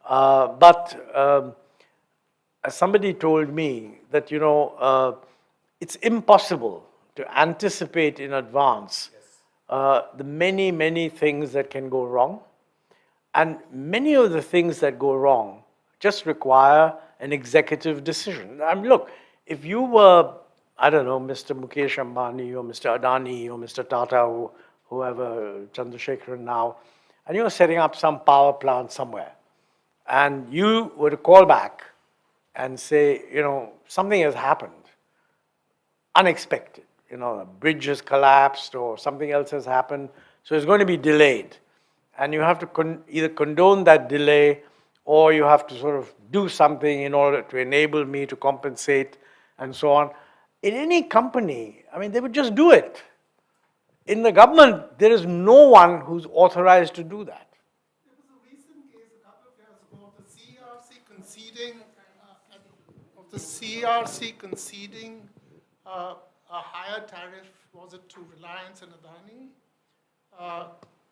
But as somebody told me that, it's impossible to anticipate in advance the many, many things that can go wrong. And many of the things that go wrong just require an executive decision. I mean, look, if you were, I don't know, Mr. Mukesh Ambani or Mr. Adani or Mr. Tata or whoever, Chandrasekharan now, and you were setting up some power plant somewhere, and you were to call back and say, something has happened, unexpected, a bridge has collapsed or something else has happened, so it's going to be delayed. And you have to either condone that delay or you have to sort of do something in order to enable me to compensate and so on. In any company, I mean, they would just do it. In the government, there is no one who's authorized to do that. There was a recent case a couple of years ago of the CRC conceding a higher tariff, was it to Reliance and Adani,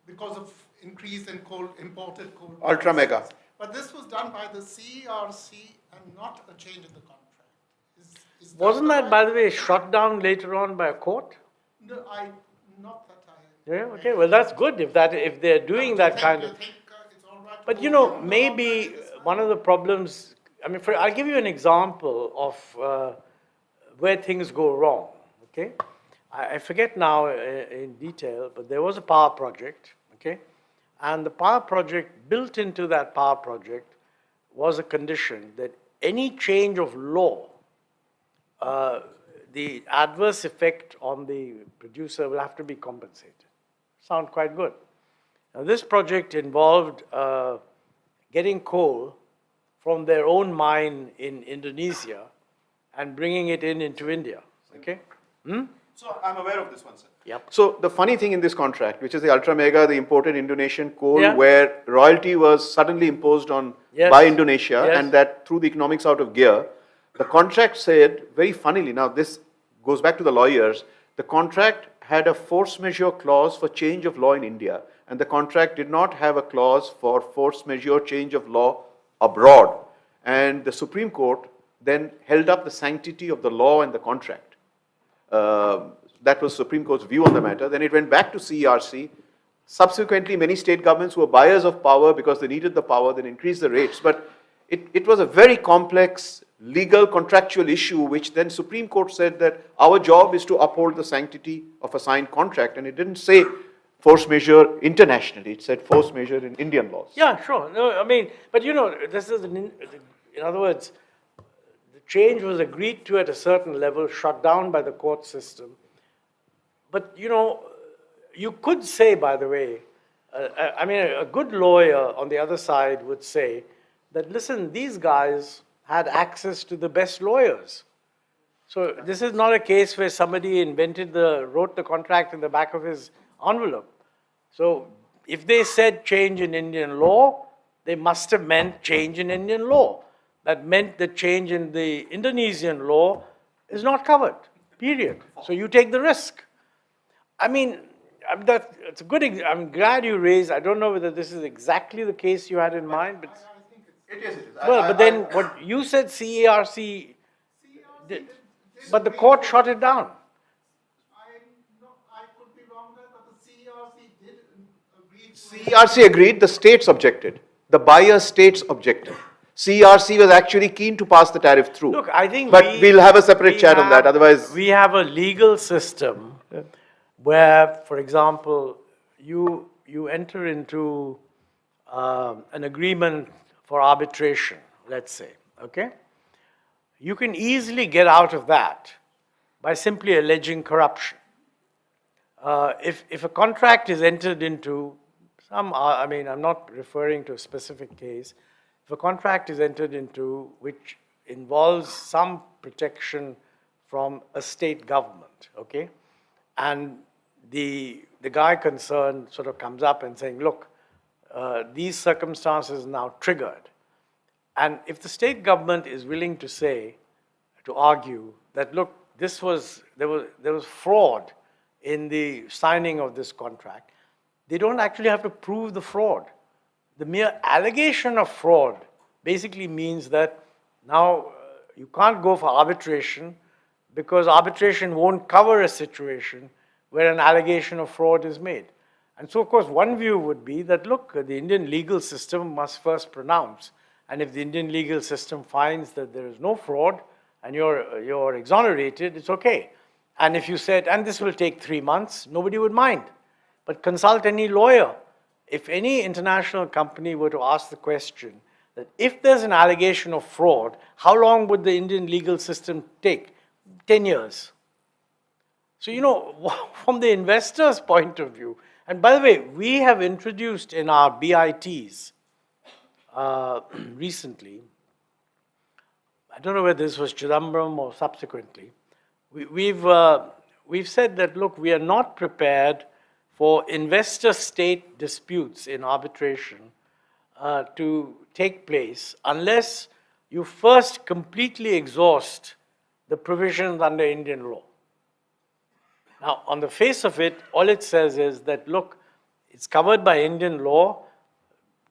because of increase in imported coal. Ultra mega. But this was done by the CRC and not a change in the contract. Wasn't that, by the way, shot down later on by a court? No, not that I. Yeah, okay, well, that's good if they're doing that kind of. But maybe one of the problems, I mean, I'll give you an example of where things go wrong, okay? I forget now in detail, but there was a power project, okay? And the power project, built into that power project, was a condition that any change of law, the adverse effect on the producer will have to be compensated. Sound quite good. Now, this project involved getting coal from their own mine in Indonesia and bringing it into India, okay? So I'm aware of this one, sir. Yep. So the funny thing in this contract, which is the ultra mega, the imported Indonesian coal, Yeah. where royalty was suddenly imposed on by Indonesia, and that threw the economics out of gear. The contract said, very funnily, now this goes back to the lawyers, the contract had a force majeure clause for change of law in India, and the contract did not have a clause for force majeure change of law abroad. And the Supreme Court then held up the sanctity of the law and the contract. That was Supreme Court's view on the matter. Then it went back to CERC. Subsequently, many state governments who were buyers of power because they needed the power, then increased the rates. But it was a very complex legal contractual issue, which then Supreme Court said that our job is to uphold the sanctity of a signed contract. And it didn't say force majeure internationally. It said force majeure in Indian laws. Yeah, sure. No, I mean, but this is, in other words, the change was agreed to at a certain level, shut down by the court system. But, you could say, by the way, I mean, a good lawyer on the other side would say that, listen, these guys had access to the best lawyers. So this is not a case where somebody wrote the contract in the back of his envelope. So if they said change in Indian law, they must have meant change in Indian law. That meant that change in the Indonesian law is not covered, period. So you take the risk. I mean, it's a good, I'm glad you raised, I don't know whether this is exactly the case you had in mind, but. It is. Well, but then what you said CERC did, but the court shut it down. I could be wrong there, but the CRC did agree. CERC agreed, the states objected. The buyer states objected. CERC was actually keen to pass the tariff through. Look, I think but we'll have a separate chat on that, otherwise. We have a legal system where, for example, you enter into an agreement for arbitration, let's say, okay? You can easily get out of that by simply alleging corruption. If a contract is entered into, I mean, I'm not referring to a specific case, if a contract is entered into which involves some protection from a state government, okay? And the guy concerned sort of comes up and saying, look, these circumstances now triggered. And if the state government is willing to say, to argue that, look, there was fraud in the signing of this contract, they don't actually have to prove the fraud. The mere allegation of fraud basically means that now you can't go for arbitration because arbitration won't cover a situation where an allegation of fraud is made. And so, of course, one view would be that, look, the Indian legal system must first pronounce. And if the Indian legal system finds that there is no fraud and you're exonerated, it's okay. And if you said, and this will take 3 months, nobody would mind. But consult any lawyer. If any international company were to ask the question that if there's an allegation of fraud, how long would the Indian legal system take? 10 years. So, you know, from the investor's point of view, and by the way, we have introduced in our BITs recently, I don't know whether this was Chidambaram or subsequently, we've said that, look, we are not prepared for investor-state disputes in arbitration to take place unless you first completely exhaust the provisions under Indian law. Now, on the face of it, all it says is that, look, it's covered by Indian law.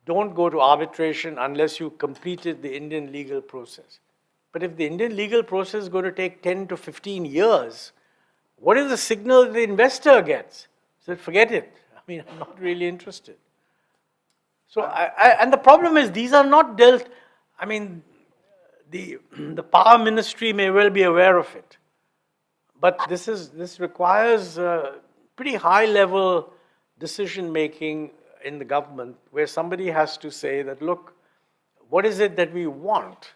Don't go to arbitration unless you completed the Indian legal process. But if the Indian legal process is going to take 10 to 15 years, what is the signal the investor gets? He said, forget it. I mean, I'm not really interested. So, and the problem is these are not dealt, I mean, the power ministry may well be aware of it. But this requires pretty high level decision making in the government where somebody has to say that, look, what is it that we want?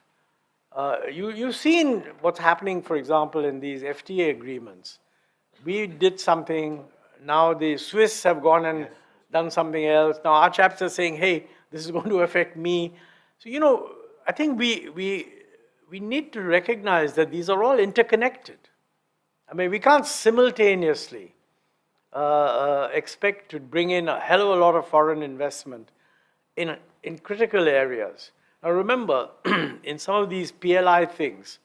You've seen what's happening, for example, in these FTA agreements. We did something, now the Swiss have gone and done something else. Now our chaps are saying, hey, this is going to affect me. So, you know, I think we need to recognize that these are all interconnected. I mean, we can't simultaneously expect to bring in a hell of a lot of foreign investment in critical areas. Now remember, in some of these PLI things,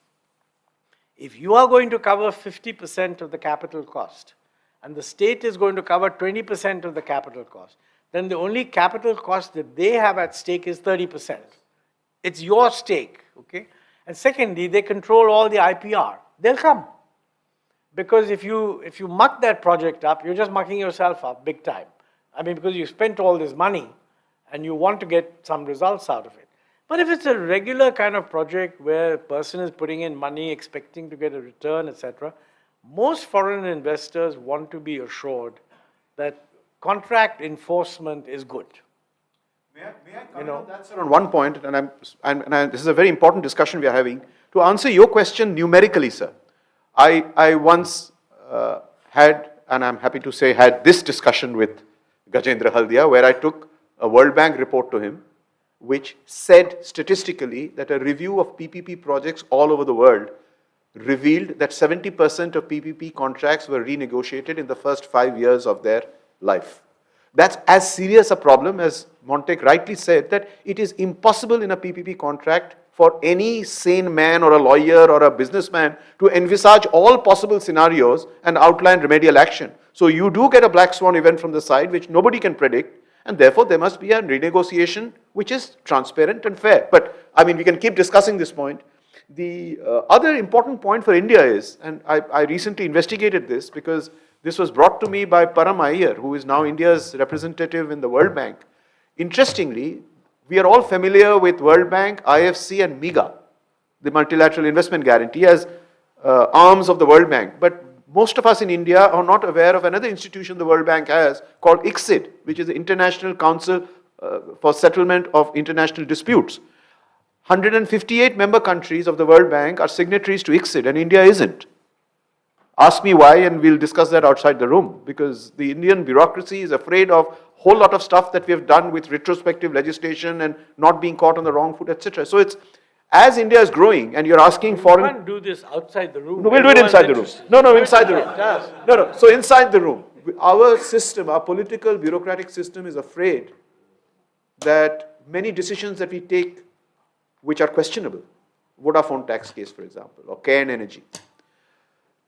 if you are going to cover 50% of the capital cost, and the state is going to cover 20% of the capital cost, then the only capital cost that they have at stake is 30%. It's your stake, okay? And secondly, they control all the IPR. They'll come. Because if you muck that project up, you're just mucking yourself up big time. I mean, because you spent all this money and you want to get some results out of it. But if it's a regular kind of project where a person is putting in money, expecting to get a return, etc., most foreign investors want to be assured that contract enforcement is good. May I comment on that, sir, on one point, and this is a very important discussion we are having. To answer your question numerically, sir, I once had, and I'm happy to say, had this discussion with Gajendra Haldia, where I took a World Bank report to him, which said statistically that a review of PPP projects all over the world revealed that 70% of PPP contracts were renegotiated in the first 5 years of their life. That's as serious a problem as Montek rightly said, that it is impossible in a PPP contract for any sane man or a lawyer or a businessman to envisage all possible scenarios and outline remedial action. So you do get a black swan event from the side which nobody can predict, and therefore there must be a renegotiation which is transparent and fair. But I mean, we can keep discussing this point. The other important point for India is, and I recently investigated this because this was brought to me by Param Iyer, who is now India's representative in the World Bank. Interestingly, we are all familiar with World Bank, IFC and MIGA, the Multilateral Investment Guarantee, as arms of the World Bank. But most of us in India are not aware of another institution the World Bank has called ICSID, which is the International Council for Settlement of International Disputes. 158 member countries of the World Bank are signatories to ICSID, and India isn't. Ask me why, and we'll discuss that outside the room, because the Indian bureaucracy is afraid of a whole lot of stuff that we have done with retrospective legislation and not being caught on the wrong foot, etc. So it's, as India is growing, and you're asking foreign... You can't do this outside the room. No, we'll do it inside the room. No, inside the room. No, so inside the room. Our system, our political bureaucratic system is afraid that many decisions that we take which are questionable, Vodafone tax case, for example, or Cairn Energy,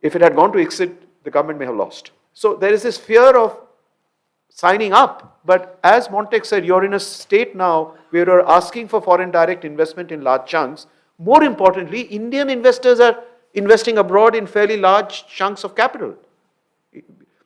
if it had gone to ICSID, the government may have lost. So there is this fear of signing up. But as Montek said, you're in a state now where you're asking for foreign direct investment in large chunks. More importantly, Indian investors are investing abroad in fairly large chunks of capital.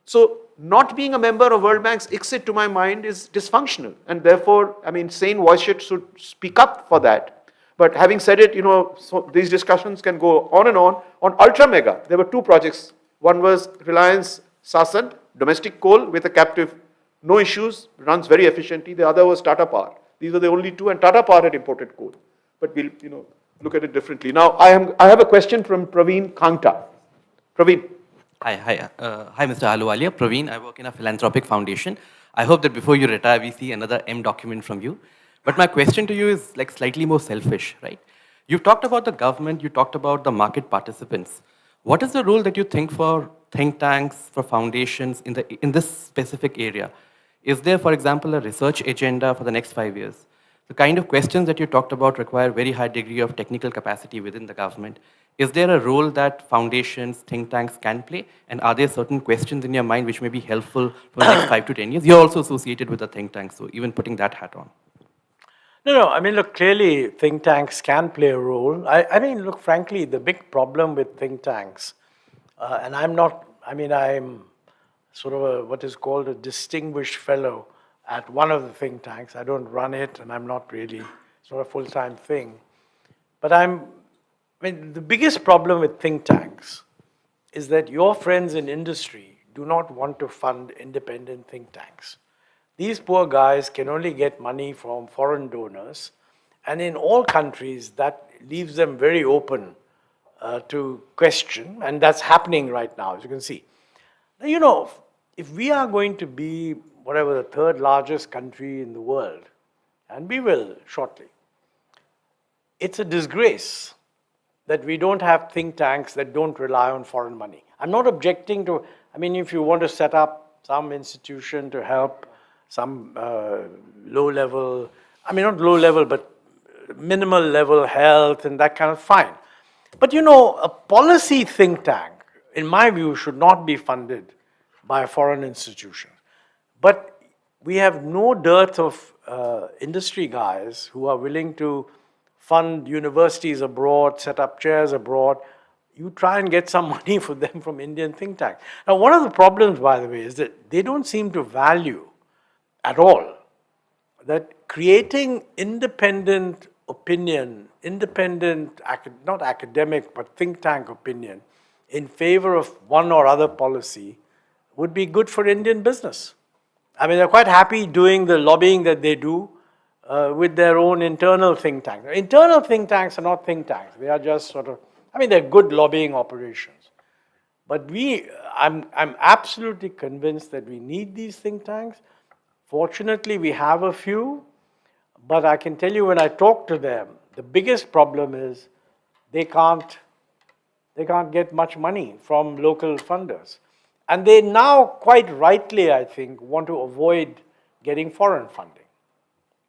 So not being a member of World Bank's ICSID, to my mind, is dysfunctional. And therefore, I mean, sane voices should speak up for that. But having said it, so these discussions can go on and on. On Ultra Mega, there were two projects. One was Reliance Sasan, domestic coal with a captive, no issues, runs very efficiently. The other was Tata Power. These were the only two, and Tata Power had imported coal. But we'll, look at it differently. Now, I have a question from Praveen Kangta. Praveen. Hi, Mr. Ahluwalia. Praveen, I work in a philanthropic foundation. I hope that before you retire, we see another M document from you. But my question to you is like slightly more selfish, right? You've talked about the government, you talked about the market participants. What is the role that you think for think tanks, for foundations in this specific area? Is there, for example, a research agenda for the next 5 years? The kind of questions that you talked about require very high degree of technical capacity within the government. Is there a role that foundations, think tanks can play? And are there certain questions in your mind which may be helpful for the next 5 to 10 years? You're also associated with a think tank, so even putting that hat on. No, I mean, look, clearly think tanks can play a role. I mean, look, frankly, the big problem with think tanks, and I'm sort of what is called a distinguished fellow at one of the think tanks. I don't run it, and I'm not really, it's not a full-time thing. But the biggest problem with think tanks is that your friends in industry do not want to fund independent think tanks. These poor guys can only get money from foreign donors, and in all countries, that leaves them very open to question, and that's happening right now, as you can see. Now, if we are going to be whatever the third largest country in the world, and we will shortly, it's a disgrace that we don't have think tanks that don't rely on foreign money. I'm not objecting to, if you want to set up some institution to help some low-level, not low-level, but minimal-level health and that kind of, fine. But a policy think tank, in my view, should not be funded by a foreign institution. But we have no dearth of industry guys who are willing to fund universities abroad, set up chairs abroad. You try and get some money for them from Indian think tanks. Now, one of the problems, by the way, is that they don't seem to value at all that creating independent opinion, not academic, but think tank opinion in favor of one or other policy would be good for Indian business. They're quite happy doing the lobbying that they do with their own internal think tank. Internal think tanks are not think tanks. They are just sort of, they're good lobbying operations. But I'm absolutely convinced that we need these think tanks. Fortunately, we have a few, but I can tell you when I talk to them, the biggest problem is they can't get much money from local funders. And they now, quite rightly, I think, want to avoid getting foreign funding.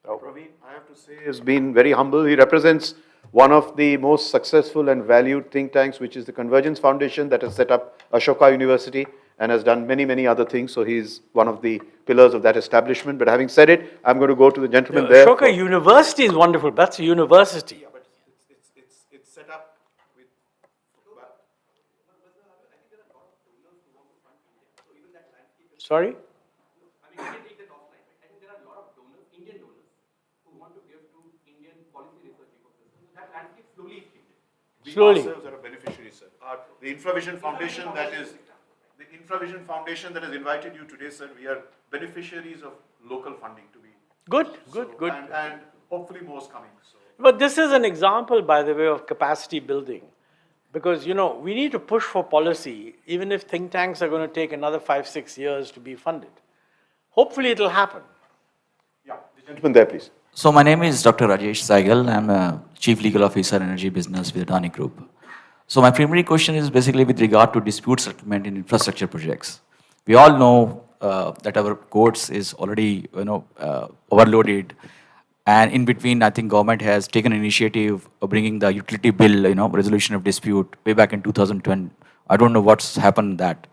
So, Praveen, I have to say, has been very humble. He represents one of the most successful and valued think tanks, which is the Convergence Foundation that has set up Ashoka University and has done many, many other things. So he's one of the pillars of that establishment. But having said it, I'm going to go to the gentleman there. Ashoka University is wonderful. That's a university. Yeah, but it's set up with... Sorry? Slowly. We ourselves are a beneficiary, sir. The InfraVision Foundation that has invited you today, sir, we are beneficiaries of local funding to be. Good. And hopefully more is coming. So. But this is an example, by the way, of capacity building. Because, we need to push for policy, even if think tanks are going to take another 5-6 years to be funded. Hopefully it'll happen. Yeah, the gentleman there, please. So my name is Dr. Rajesh Saigal. I'm a Chief Legal Officer Energy Business with Adani Group. So my primary question is basically with regard to dispute settlement in infrastructure projects. We all know that our courts is already overloaded, and in between I think government has taken initiative of bringing the utility bill, resolution of dispute way back in 2020. I don't know what's happened that.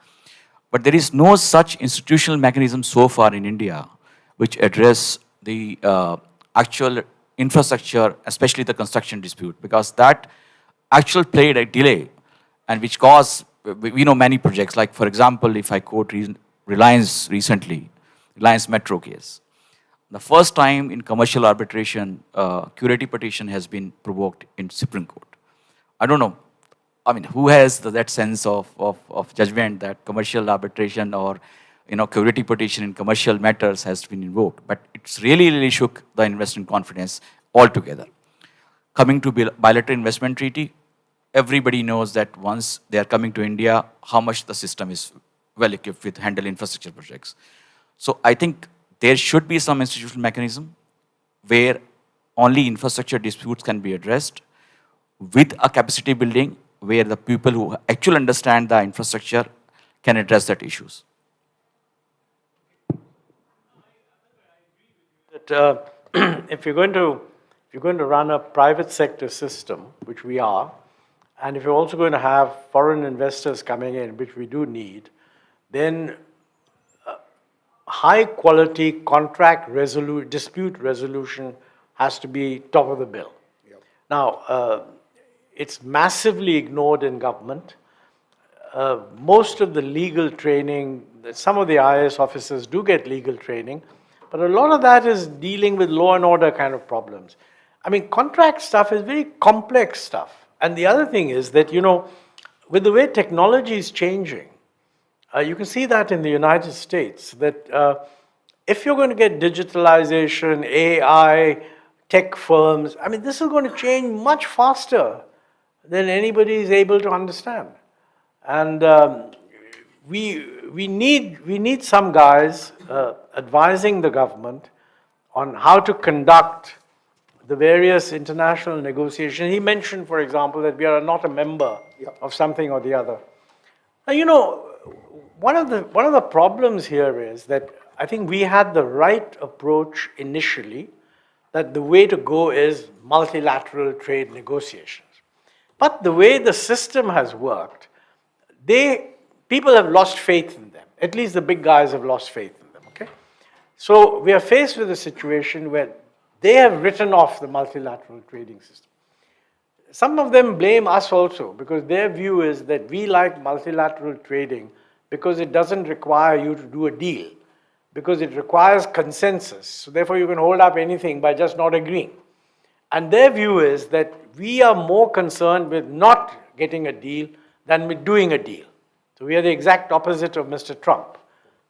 But there is no such institutional mechanism so far in India which address the actual infrastructure, especially the construction dispute, because that actual played a delay and which caused, we know many projects, like for example, if I quote Reliance recently, Reliance Metro case. The first time in commercial arbitration, curative petition has been provoked in Supreme Court. I don't know, I mean, who has that sense of judgment that commercial arbitration or curative petition in commercial matters has been invoked? But it's really shook the investment confidence altogether. Coming to bilateral investment treaty, everybody knows that once they are coming to India, how much the system is well equipped with handle infrastructure projects. So I think there should be some institutional mechanism where only infrastructure disputes can be addressed with a capacity building where the people who actually understand the infrastructure can address that issues. That if you're going to run a private sector system, which we are, and if you're also going to have foreign investors coming in, which we do need, then high quality contract dispute resolution has to be top of the bill. Yep. Now, it's massively ignored in government. Most of the legal training, some of the IAS officers do get legal training, but a lot of that is dealing with law and order kind of problems. I mean, contract stuff is very complex stuff. And the other thing is that, with the way technology is changing, you can see that in the United States, that if you're going to get digitalization, AI, tech firms, I mean, this is going to change much faster than anybody is able to understand. And we need some guys advising the government on how to conduct the various international negotiations. He mentioned, for example, that we are not a member of something or the other. Now, one of the problems here is that I think we had the right approach initially, that the way to go is multilateral trade negotiations. But the way the system has worked, people have lost faith in them. At least the big guys have lost faith in them, okay? So we are faced with a situation where they have written off the multilateral trading system. Some of them blame us also, because their view is that we like multilateral trading because it doesn't require you to do a deal, because it requires consensus. So therefore you can hold up anything by just not agreeing. And their view is that we are more concerned with not getting a deal than with doing a deal. So we are the exact opposite of Mr. Trump.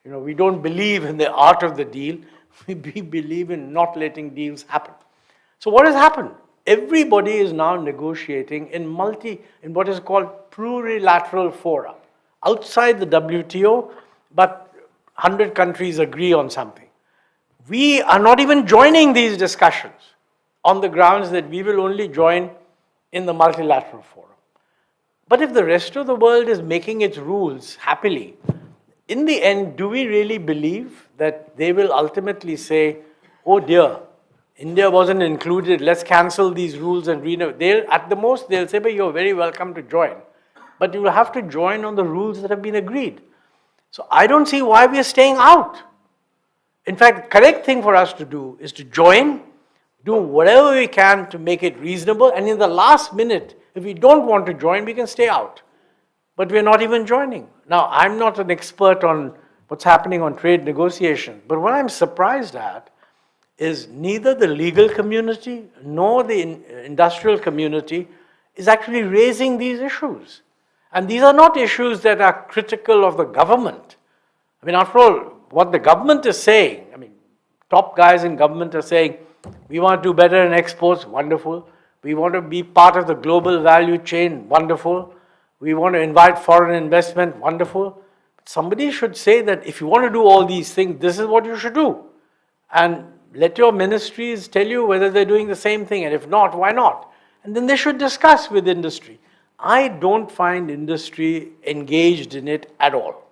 We don't believe in the art of the deal. We believe in not letting deals happen. So what has happened? Everybody is now negotiating in what is called plurilateral fora. Outside the WTO, but 100 countries agree on something. We are not even joining these discussions on the grounds that we will only join in the multilateral forum. But if the rest of the world is making its rules happily, in the end, do we really believe that they will ultimately say, oh dear, India wasn't included, let's cancel these rules and at the most, they'll say, but you're very welcome to join. But you will have to join on the rules that have been agreed. So I don't see why we are staying out. In fact, the correct thing for us to do is to join, do whatever we can to make it reasonable, and in the last minute, if we don't want to join, we can stay out. But we're not even joining. Now, I'm not an expert on what's happening on trade negotiations, but what I'm surprised at is neither the legal community nor the industrial community is actually raising these issues. And these are not issues that are critical of the government. I mean, after all, what the government is saying, I mean, top guys in government are saying, we want to do better in exports, wonderful. We want to be part of the global value chain, wonderful. We want to invite foreign investment, wonderful. Somebody should say that if you want to do all these things, this is what you should do. And let your ministries tell you whether they're doing the same thing, and if not, why not? And then they should discuss with industry. I don't find industry engaged in it at all.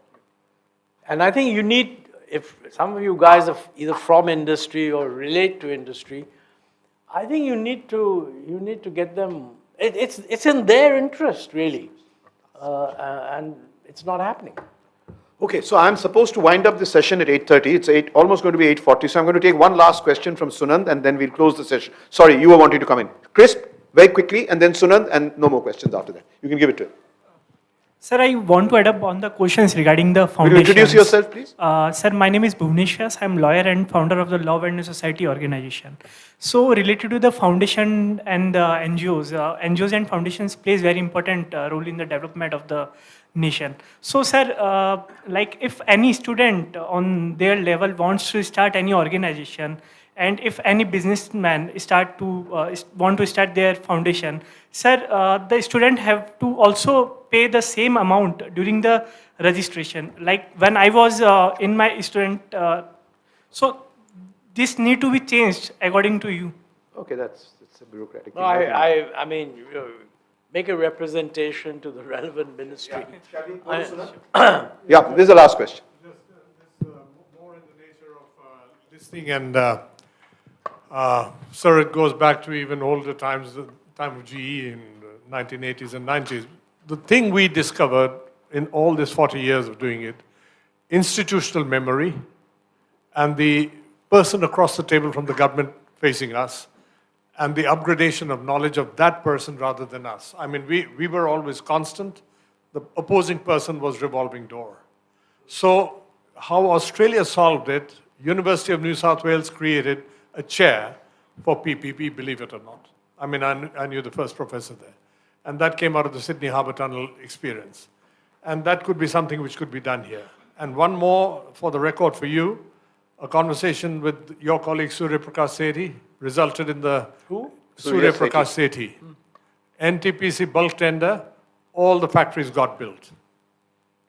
And I think you need, if some of you guys are either from industry or relate to industry, I think you need to get them, it's in their interest really, and it's not happening. Okay, so I'm supposed to wind up the session at 8:30. It's almost going to be 8:40. So I'm going to take one last question from Sunand and then we'll close the session. Sorry, you were wanting to come in. Crisp, very quickly, and then Sunand, and no more questions after that. You can give it to him. Sir, I want to add up on the questions regarding the Will foundation. you introduce yourself, please? Sir, my name is Bhuvneshwar. I'm lawyer and founder of the Law Awareness Society organization. So, related to the foundation and the NGOs, NGOs and foundations plays very important role in the development of the nation. So, sir, like if any student on their level wants to start any organization, and if any businessman want to start their foundation, sir, the student have to also pay the same amount during the registration. Like when I was in my student, so this need to be changed according to you. Okay, that's a bureaucratic No, thing. I mean, make a representation to the relevant ministry. Yeah, this is the last question. More in the nature of listening and, sir, it goes back to even older times, the time of GE in the 1980s and 90s. The thing we discovered in all this 40 years of doing it, institutional memory and the person across the table from the government facing us and the upgradation of knowledge of that person rather than us. I mean, we were always constant. The opposing person was revolving door. So how Australia solved it, University of New South Wales created a chair for PPP, believe it or not. I mean, I knew the first professor there. And that came out of the Sydney Harbour Tunnel experience. And that could be something which could be done here. And one more for the record for you, a conversation with your colleague Surya Prakash Sethi resulted in the... Who? Surya Surya Prakash Sethi. NTPC bulk tender, all the factories got built.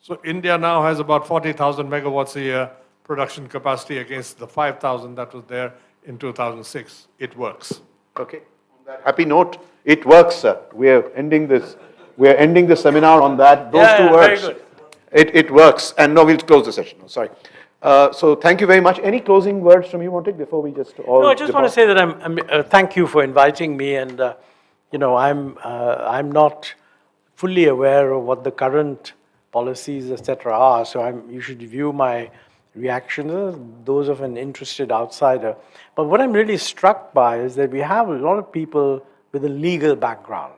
So India now has about 40,000 megawatts a year production capacity against the 5,000 that was there in 2006. It works. Okay. On that happy note, it works, sir. We are ending this. We are ending the seminar on that. Those two words. Very good. It works. And no, we'll close the session. No, sorry. So thank you very much. Any closing words from you, Montek, before we just all... No, I just want to say that thank you for inviting me, and you know, I'm not fully aware of what the current policies, etc., are. So you should view my reactions as those of an interested outsider. But what I'm really struck by is that we have a lot of people with a legal background,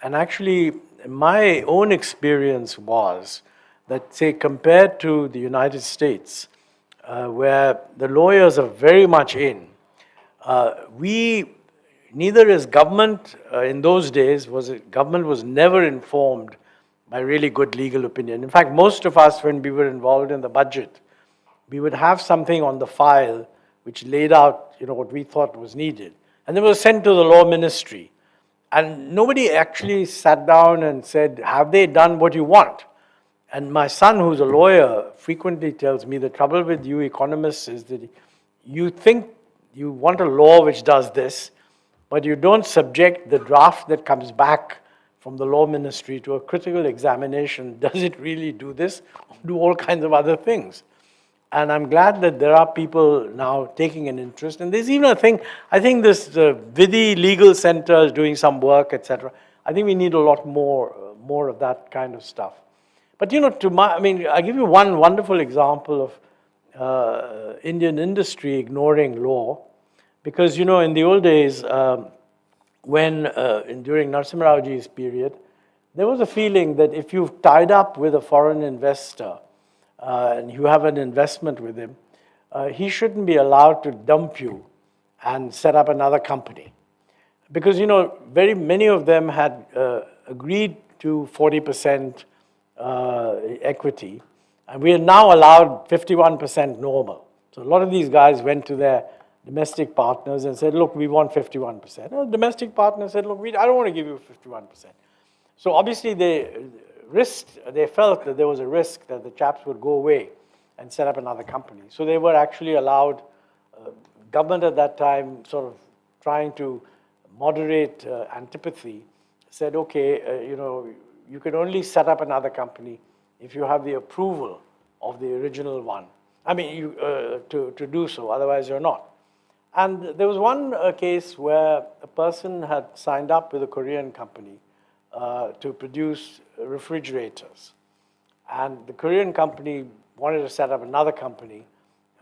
and actually, my own experience was that, say, compared to the United States, where the lawyers are very much in, neither as government in those days, government was never informed by really good legal opinion. In fact, most of us, when we were involved in the budget, we would have something on the file which laid out, you know, what we thought was needed. And then it was sent to the law ministry. And nobody actually sat down and said, have they done what you want? And my son, who's a lawyer, frequently tells me the trouble with you economists is that you think you want a law which does this, but you don't subject the draft that comes back from the law ministry to a critical examination. Does it really do this? Or do all kinds of other things? And I'm glad that there are people now taking an interest. And there's even a thing, I think this Vidhi Legal Center is doing some work, etc. I think we need a lot more of that kind of stuff. But you know, I'll give you one wonderful example of Indian industry ignoring law. Because, you know, in the old days, during Narasimha Raoji's period, there was a feeling that if you've tied up with a foreign investor and you have an investment with him, he shouldn't be allowed to dump you and set up another company. Because, you know, very many of them had agreed to 40% equity, and we are now allowed 51% normal. So a lot of these guys went to their domestic partners and said, look, we want 51%. And the domestic partner said, look, I don't want to give you 51%. So obviously they felt that there was a risk that the chaps would go away and set up another company. So they were actually allowed, government at that time sort of trying to moderate antipathy, said, okay, you know, you can only set up another company if you have the approval of the original one. I mean, to do so, otherwise you're not. And there was one case where a person had signed up with a Korean company to produce refrigerators. And the Korean company wanted to set up another company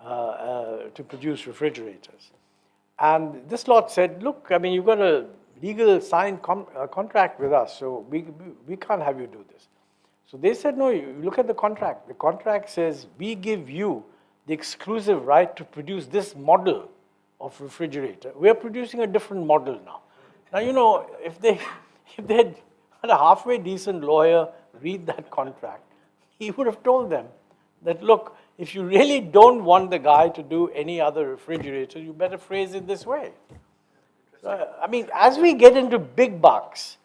to produce refrigerators. And this lot said, look, I mean, you've got a legal signed contract with us, so we can't have you do this. So they said, no, you look at the contract. The contract says, we give you the exclusive right to produce this model of refrigerator. We're producing a different model now. Now, you know, if they had a halfway decent lawyer read that contract, he would have told them that, look, if you really don't want the guy to do any other refrigerator, you better phrase it this way. So, I mean, as we get into big bucks,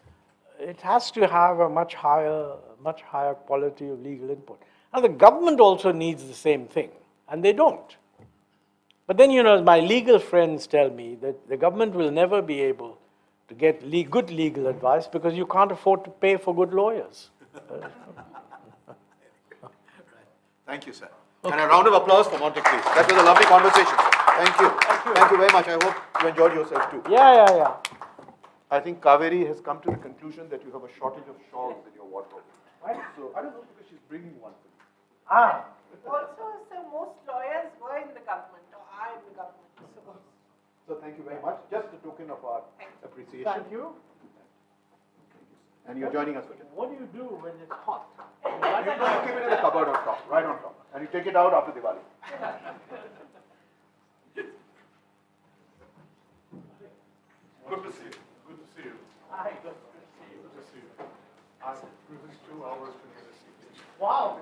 it has to have a much higher quality of legal input. Now, the government also needs the same thing, and they don't. But then, you know, my legal friends tell me that the government will never be able to get good legal advice because you can't afford to pay for good lawyers. Thank you, sir. Okay. And a round of applause for Montek, please. That was a lovely conversation, sir. Thank you. Thank you very much. I hope you enjoyed yourself too. Yeah. I think Kaveri has come to the conclusion that you have a shortage of shawls in your wardrobe. Right? So I don't know because she's bringing one for you. Also, sir, most lawyers were in the government or are in the government. So thank you very much. Just a token of our appreciation. Thank you. And you're joining us for dinner. What do you do when it's hot? You keep it in the cupboard on top, right on top. And you take it out after Diwali. Good to see you. Good to see you. Hi, good to see you. Good to see you. Within 2 hours, we're going to see you. Wow,